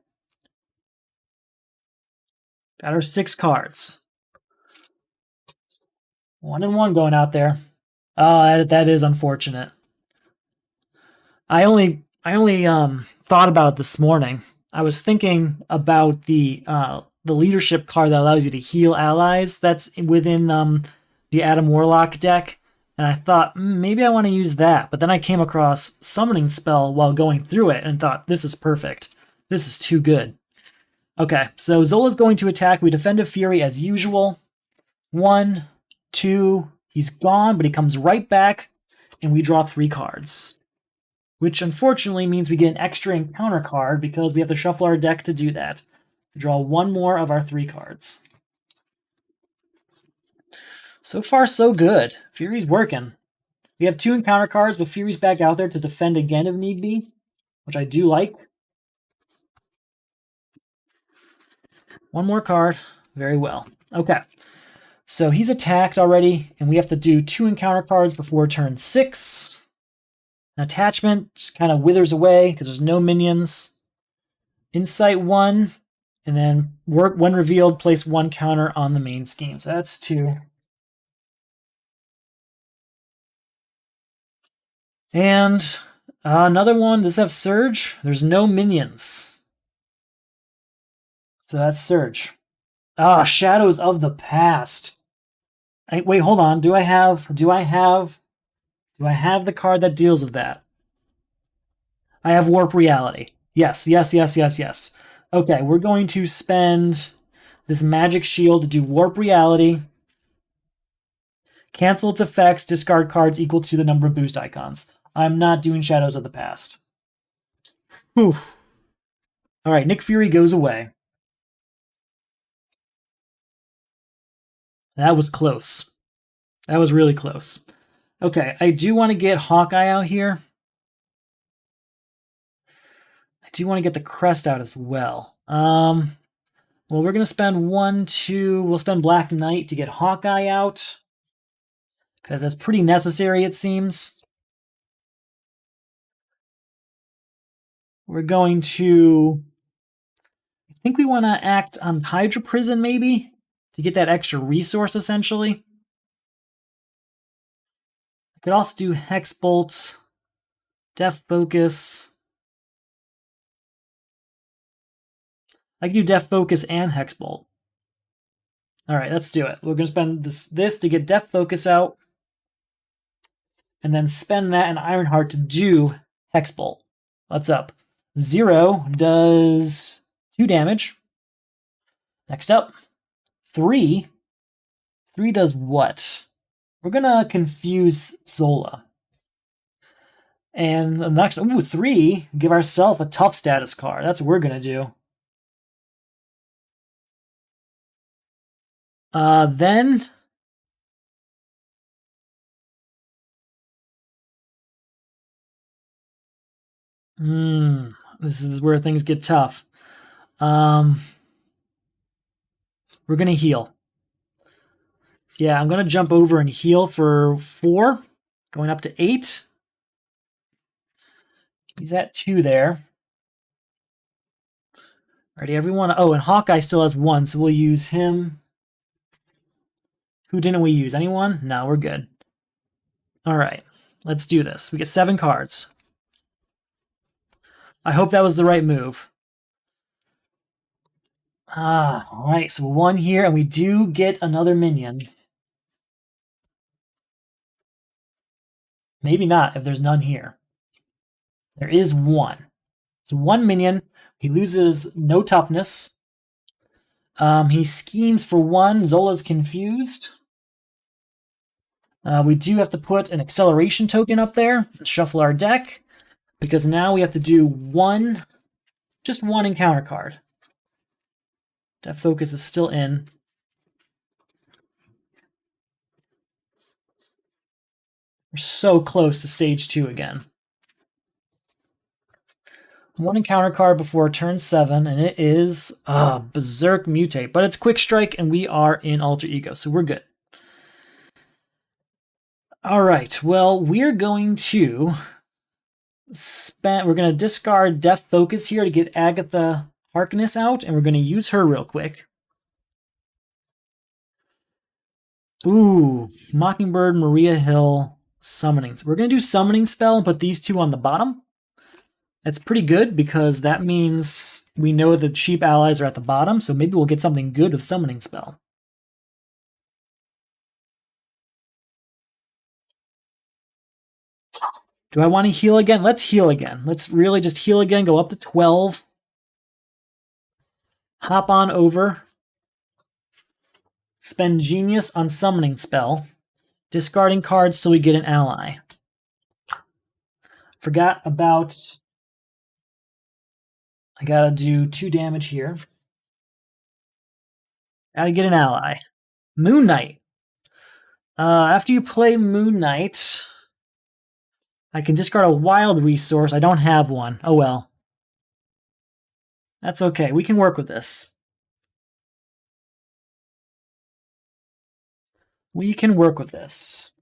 Got our 6 cards. 1 and 1 going out there. Oh, that is unfortunate. I only thought about it this morning. I was thinking about the leadership card that allows you to heal allies. That's within the Adam Warlock deck, and I thought maybe I want to use that. But then I came across Summoning Spell while going through it, and thought this is perfect. This is too good. Okay, so Zola's going to attack. We defend a Fury as usual. 1, 2. He's gone, but he comes right back, and we draw 3 cards. Which unfortunately means we get an extra encounter card because we have to shuffle our deck to do that. To draw 1 more of our 3 cards. So far, so good. Fury's working. We have 2 encounter cards, but Fury's back out there to defend again if need be, which I do like. 1 more card. Very well. Okay. So he's attacked already, and we have to do 2 encounter cards before turn 6. Attachment just kind of withers away because there's no minions. Insight 1, and then when revealed, place 1 counter on the main scheme. So that's 2. And another one, does this have Surge? There's no minions. So that's Surge. Shadows of the Past. Wait, hold on. Do I have the card that deals with that? I have Warp Reality. Yes. Okay, we're going to spend this Magic Shield to do Warp Reality. Cancel its effects, discard cards equal to the number of boost icons. I'm not doing Shadows of the Past. Whew. Alright, Nick Fury goes away. That was close. That was really close. Okay, I do want to get Hawkeye out here. I do want to get the Crest out as well. Well, we're going to spend 1, 2... We'll spend Black Knight to get Hawkeye out. Because that's pretty necessary, it seems. We're going to... I think we want to act on Hydra Prison, maybe? To get that extra resource, essentially. I could also do Hex Bolt, Death Focus. I could do Death Focus and Hex Bolt. Alright, let's do it. We're going to spend this to get Death Focus out. And then spend that in Ironheart to do Hex Bolt. What's up? 0 does 2 damage. Next up, 3. 3 does what? We're going to confuse Zola. And the next, 3, give ourselves a tough status card. That's what we're going to do. Then... this is where things get tough. We're going to heal. Yeah, I'm going to jump over and heal for 4, going up to 8. He's at 2 there. Ready, everyone? Oh, and Hawkeye still has 1, so we'll use him. Who didn't we use? Anyone? No, we're good. All right, let's do this. We get 7 cards. I hope that was the right move. All right, so 1 here, and we do get another minion. Maybe not if there's none here. There is 1. So 1 minion. He loses no toughness. He schemes for 1. Zola's confused. We do have to put an acceleration token up there and shuffle our deck, because now we have to do just 1 encounter card. Death Focus is still in. We're so close to stage 2 again. 1 encounter card before turn 7, and it is Berserk Mutate. But it's Quick Strike, and we are in Alter Ego, so we're good. Alright, well, we're going to discard Death Focus here to get Agatha Harkness out, and we're going to use her real quick. Ooh, Mockingbird, Maria Hill, Summoning. So we're going to do Summoning Spell and put these 2 on the bottom. That's pretty good because that means we know the cheap allies are at the bottom, so maybe we'll get something good of Summoning Spell. Do I want to heal again? Let's heal again. Let's really just heal again, go up to 12. Hop on over. Spend Genius on Summoning Spell. Discarding cards till we get an ally. Forgot about... I gotta do 2 damage here. Gotta get an ally. Moon Knight. After you play Moon Knight, I can discard a wild resource. I don't have one. Oh well. That's okay. We can work with this. We can work with this.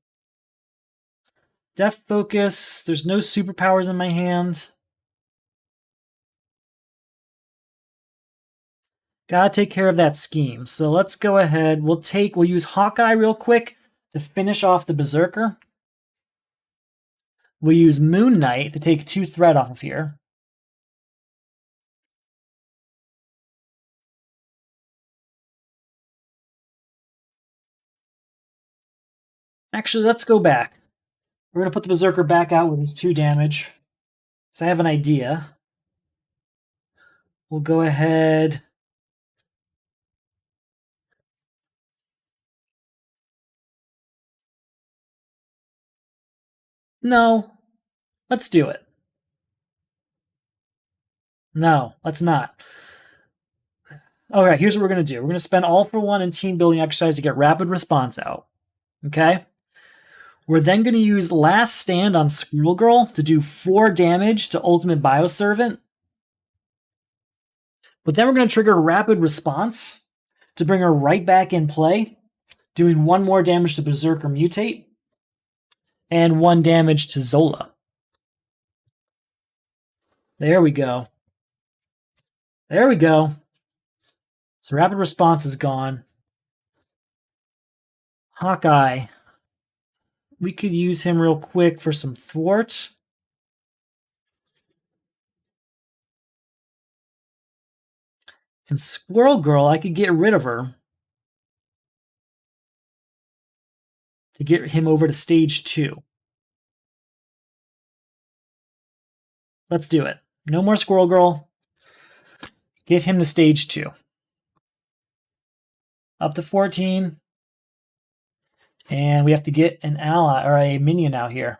Def Focus. There's no superpowers in my hand. Gotta take care of that scheme. So let's go ahead. We'll use Hawkeye real quick to finish off the Berserker. We'll use Moon Knight to take 2 threat off of here. Actually, let's go back. We're going to put the Berserker back out with his 2 damage. Because I have an idea. We'll go ahead... No. Let's do it. No, let's not. Alright, here's what we're going to do. We're going to spend all for 1 in team building exercise to get rapid response out. Okay? We're then going to use Last Stand on Squirrel Girl to do 4 damage to Ultimate Bioservant. But then we're going to trigger Rapid Response to bring her right back in play, doing 1 more damage to Berserker Mutate, and 1 damage to Zola. There we go. There we go. So Rapid Response is gone. Hawkeye. We could use him real quick for some thwart. And Squirrel Girl, I could get rid of her to get him over to stage 2. Let's do it. No more Squirrel Girl. Get him to stage 2. Up to 14. And we have to get an ally, or a minion out here.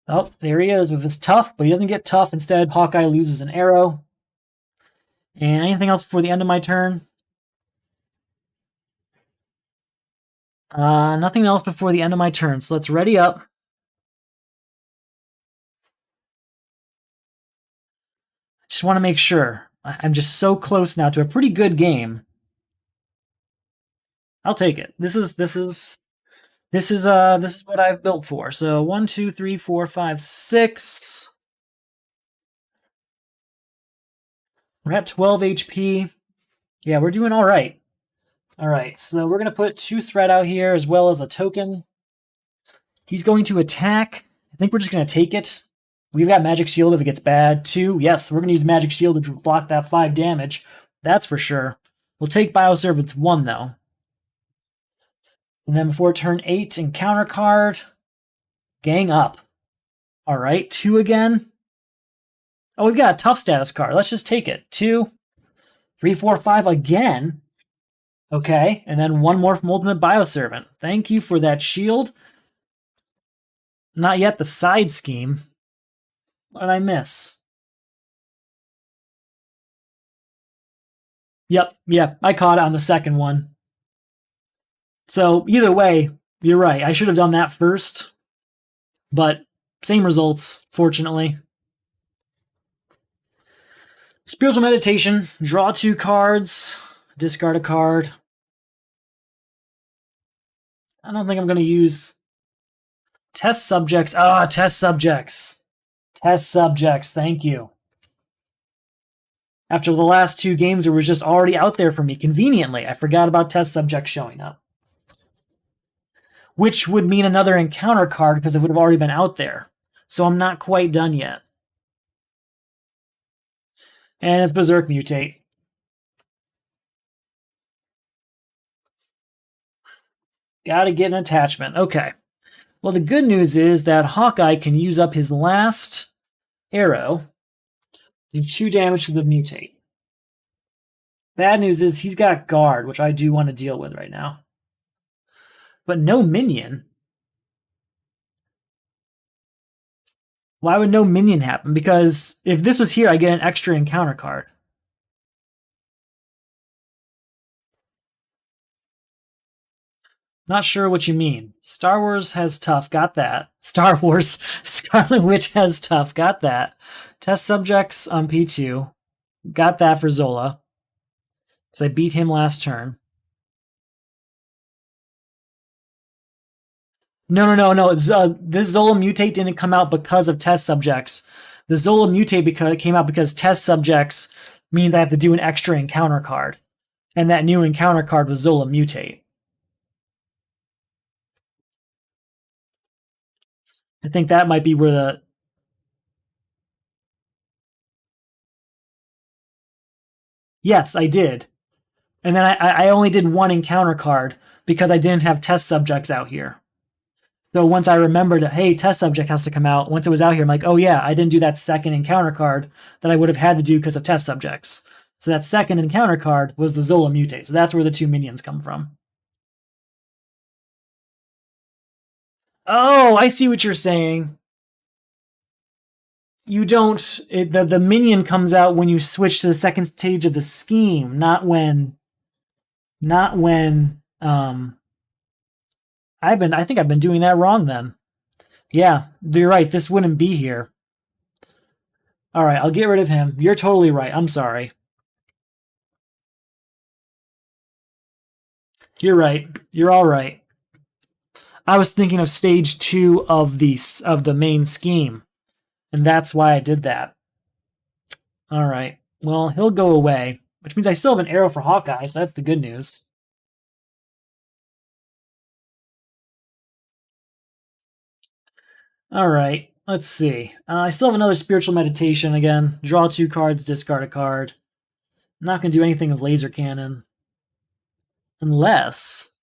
Oh, there he is with his tough, but he doesn't get tough. Instead, Hawkeye loses an arrow. And anything else before the end of my turn? Nothing else before the end of my turn, so let's ready up. I just want to make sure. I'm just so close now to a pretty good game. I'll take it. This is what I've built for. So 1, 2, 3, 4, 5, 6. We're at 12 HP. Yeah, we're doing all right. All right, so we're going to put 2 threat out here as well as a token. He's going to attack. I think we're just going to take it. We've got Magic Shield if it gets bad. 2, yes, we're going to use Magic Shield to block that 5 damage. That's for sure. We'll take Bioservant's 1, though. And then before turn 8, encounter card. Gang up. All right, 2 again. Oh, we've got a tough status card. Let's just take it. 2, 3, 4, 5 again. Okay, and then 1 more from Ultimate Bioservant. Thank you for that shield. Not yet the side scheme. What did I miss? Yep, I caught it on the second one. So either way, you're right. I should have done that first. But same results, fortunately. Spiritual Meditation. Draw 2 cards. Discard a card. I don't think I'm going to use Test Subjects. Test Subjects. Test Subjects, thank you. After the last 2 games, it was just already out there for me conveniently. I forgot about Test Subjects showing up. Which would mean another encounter card because it would have already been out there. So I'm not quite done yet. And it's Berserk Mutate. Gotta get an attachment. Okay. Well, the good news is that Hawkeye can use up his last arrow, do 2 damage to the Mutate. Bad news is he's got Guard, which I do want to deal with right now. But no minion. Why would no minion happen? Because if this was here, I get an extra encounter card. Not sure what you mean. Star Wars has tough, got that. Star Wars, Scarlet Witch has tough, got that. Test subjects on P2, got that for Zola. Because I beat him last turn. No. This Zola Mutate didn't come out because of test subjects. The Zola Mutate came out because test subjects mean I have to do an extra encounter card. And that new encounter card was Zola Mutate. I think that might be where the... Yes, I did. And then I only did 1 encounter card because I didn't have test subjects out here. So once I remembered, hey, test subject has to come out, once it was out here, I'm like, oh yeah, I didn't do that second encounter card that I would have had to do because of test subjects. So that second encounter card was the Zola Mutate. So that's where the 2 minions come from. Oh, I see what you're saying. You don't... the minion comes out when you switch to the second stage of the scheme, not when... I think I've been doing that wrong then. Yeah, you're right. This wouldn't be here. All right, I'll get rid of him. You're totally right. I'm sorry. You're right. You're all right. I was thinking of stage 2 of the main scheme, and that's why I did that. All right. Well, he'll go away, which means I still have an arrow for Hawkeye, so that's the good news. All right. Let's see. I still have another spiritual meditation again. Draw 2 cards, discard a card. I'm not going to do anything of laser cannon. Unless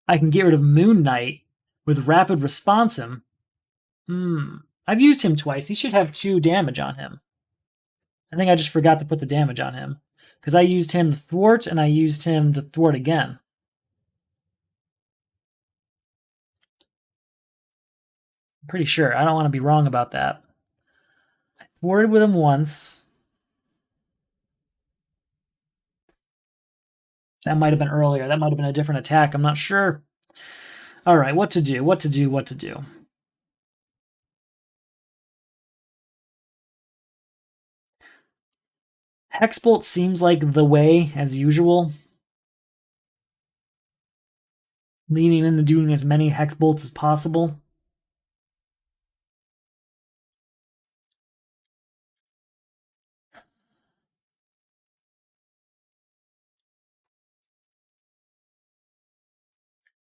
I can get rid of Moon Knight with rapid response him. I've used him twice. He should have 2 damage on him. I think I just forgot to put the damage on him. Because I used him to thwart, and I used him to thwart again. I'm pretty sure. I don't want to be wrong about that. I thwarted with him once. That might have been earlier. That might have been a different attack. I'm not sure. All right, what to do? What to do? What to do? Hexbolt seems like the way, as usual. Leaning into doing as many Hexbolts as possible.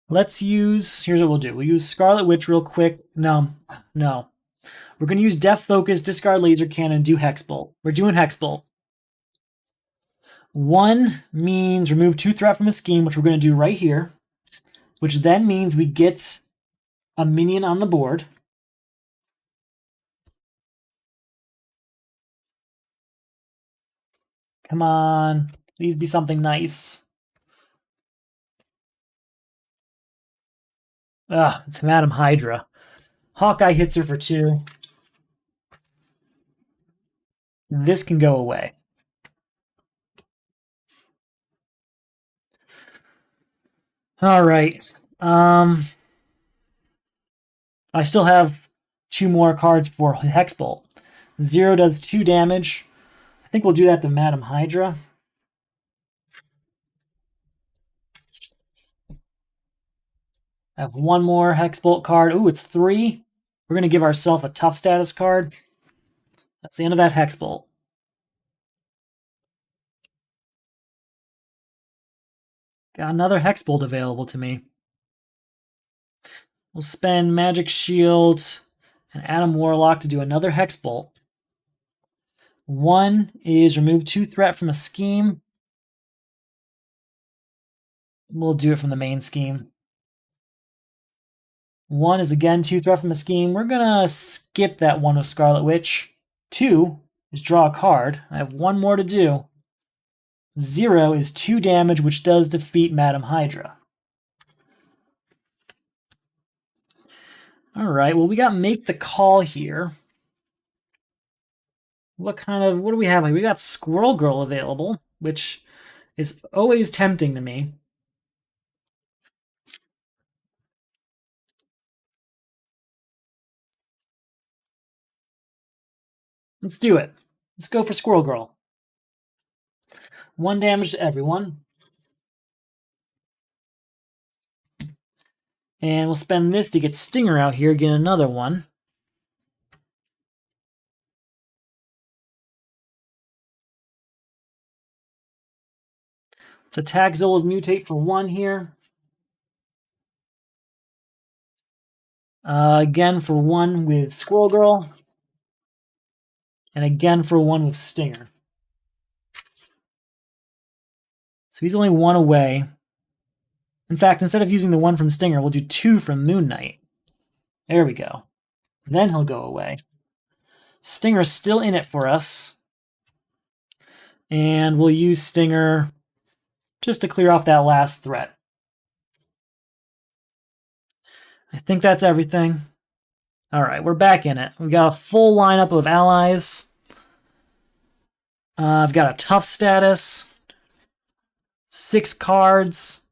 Let's use... Here's what we'll do. We'll use Scarlet Witch real quick. No. We're going to use Death Focus, discard Laser Cannon, do Hexbolt. We're doing Hexbolt. 1 means remove 2 threat from a scheme, which we're going to do right here. Which then means we get a minion on the board. Come on. Please be something nice. Ugh, it's Madam Hydra. Hawkeye hits her for 2. This can go away. All right. I still have 2 more cards for Hexbolt. 0 does 2 damage. I think we'll do that to Madam Hydra. I have 1 more Hexbolt card. Ooh, it's 3. We're going to give ourselves a tough status card. That's the end of that Hexbolt. Got another Hexbolt available to me. We'll spend Magic Shield an Adam Warlock to do another Hex Bolt. One is remove 2 threat from a scheme. We'll do it from the main scheme. One is again 2 threat from a scheme. We're gonna skip that one with Scarlet Witch. 2 is draw a card. I have 1 more to do. 0 is 2 damage, which does defeat Madam Hydra. Alright, well we got Make the Call here. What do we have? We got Squirrel Girl available, which is always tempting to me. Let's do it. Let's go for Squirrel Girl. 1 damage to everyone. And we'll spend this to get Stinger out here, get another one. Let's attack Zola's Mutate for 1 here. Again for 1 with Squirrel Girl. And again for 1 with Stinger. So he's only 1 away. In fact, instead of using the 1 from Stinger, we'll do 2 from Moon Knight. There we go. Then he'll go away. Stinger's still in it for us. And we'll use Stinger just to clear off that last threat. I think that's everything. Alright, we're back in it. We've got a full lineup of allies. I've got a tough status. 6 cards.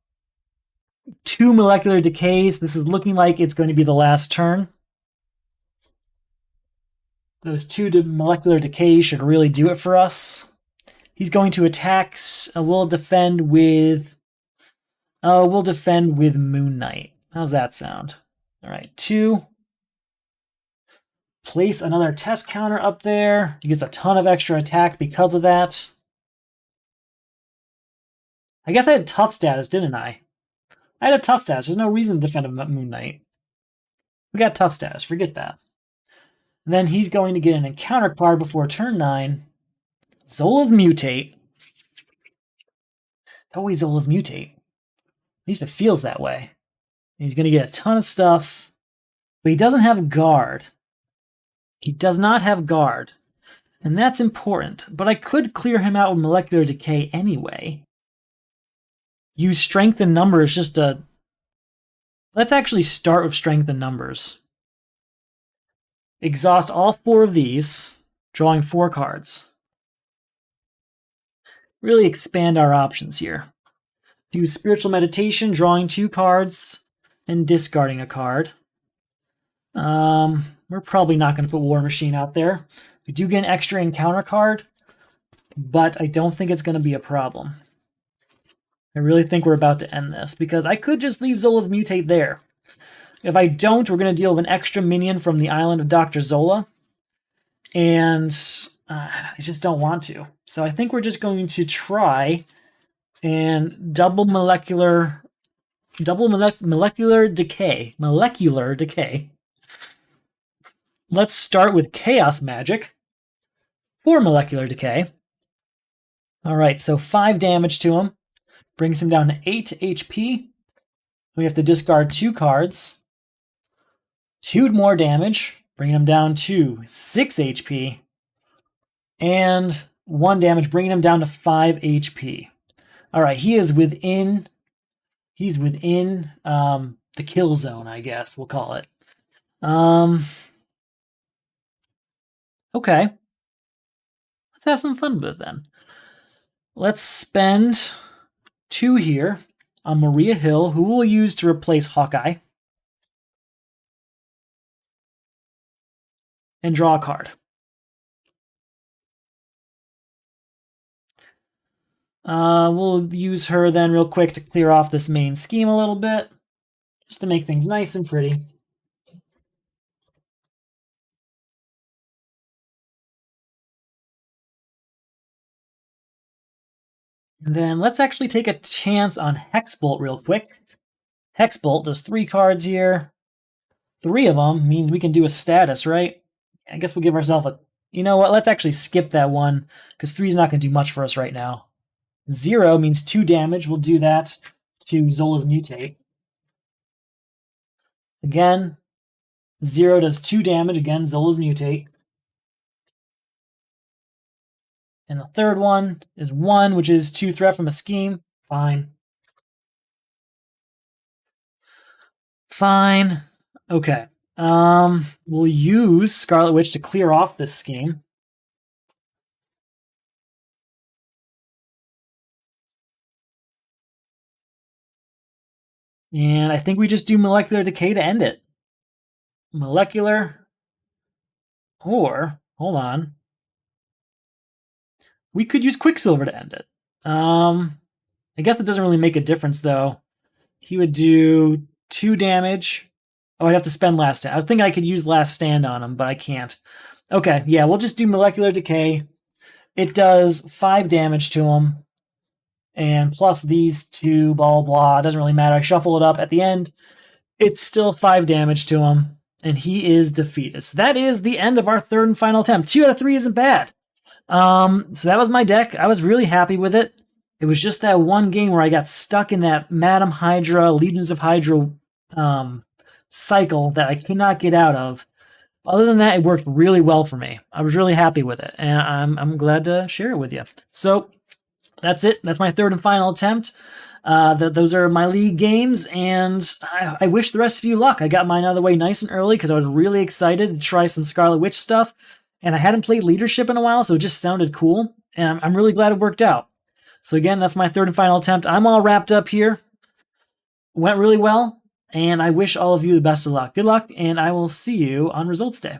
2 molecular decays. This is looking like it's going to be the last turn. Those 2 molecular decays should really do it for us. He's going to attack. We'll defend with Moon Knight. How's that sound? All right, 2. Place another test counter up there. He gets a ton of extra attack because of that. I guess I had tough status, didn't I? I had a tough status. There's no reason to defend a Moon Knight. We got tough status. Forget that. And then he's going to get an encounter card before turn 9. Zola's Mutate. Always Zola's Mutate. At least it feels that way. He's going to get a ton of stuff. But he doesn't have Guard. He does not have Guard. And that's important. But I could clear him out with Molecular Decay anyway. Use Strength in Numbers just to... Let's actually start with Strength in Numbers. Exhaust all 4 of these, drawing 4 cards. Really expand our options here. Use Spiritual Meditation, drawing 2 cards, and discarding a card. We're probably not going to put War Machine out there. We do get an extra encounter card, but I don't think it's going to be a problem. I really think we're about to end this, because I could just leave Zola's Mutate there. If I don't, we're going to deal with an extra minion from the island of Dr. Zola, and I just don't want to. So I think we're just going to try and double molecular decay. Molecular decay. Let's start with Chaos Magic for Molecular Decay. Alright, so 5 damage to him. Brings him down to 8 HP. We have to discard 2 cards. 2 more damage, bringing him down to 6 HP. And 1 damage, bringing him down to 5 HP. Alright, he's within the kill zone, I guess we'll call it. Okay. Let's have some fun with it then. Let's spend 2 here on Maria Hill, who we'll use to replace Hawkeye. And draw a card. We'll use her then real quick to clear off this main scheme a little bit, just to make things nice and pretty. And then let's actually take a chance on Hexbolt real quick. Hexbolt does 3 cards here. 3 of them means we can do a status, right? I guess we'll give ourselves a... You know what? Let's actually skip that one, because 3 is not going to do much for us right now. 0 means 2 damage. We'll do that to Zola's Mutate. Again, 0 does 2 damage. Again, Zola's Mutate. And the third one is 1, which is 2 threat from a scheme. Fine. Fine. Okay. We'll use Scarlet Witch to clear off this scheme. And I think we just do Molecular Decay to end it. Molecular. Or, hold on. We could use Quicksilver to end it. I guess that doesn't really make a difference, though. He would do 2 damage. Oh, I'd have to spend Last Stand. I think I could use Last Stand on him, but I can't. Okay, yeah, we'll just do Molecular Decay. It does 5 damage to him. And plus these 2, blah, blah, blah. It doesn't really matter. I shuffle it up at the end. It's still 5 damage to him. And he is defeated. So that is the end of our third and final attempt. 2 out of 3 isn't bad. So that was my deck. I was really happy with it. It was just that one game where I got stuck in that Madam Hydra, Legions of Hydra cycle that I could not get out of. Other than that, it worked really well for me. I was really happy with it, and I'm glad to share it with you. So that's it. That's my third and final attempt. Those are my league games, and I wish the rest of you luck. I got mine out of the way nice and early because I was really excited to try some Scarlet Witch stuff, and I hadn't played Leadership in a while, so it just sounded cool, and I'm really glad it worked out. So again, that's my third and final attempt. I'm all wrapped up here. Went really well, and I wish all of you the best of luck. Good luck, and I will see you on Results Day.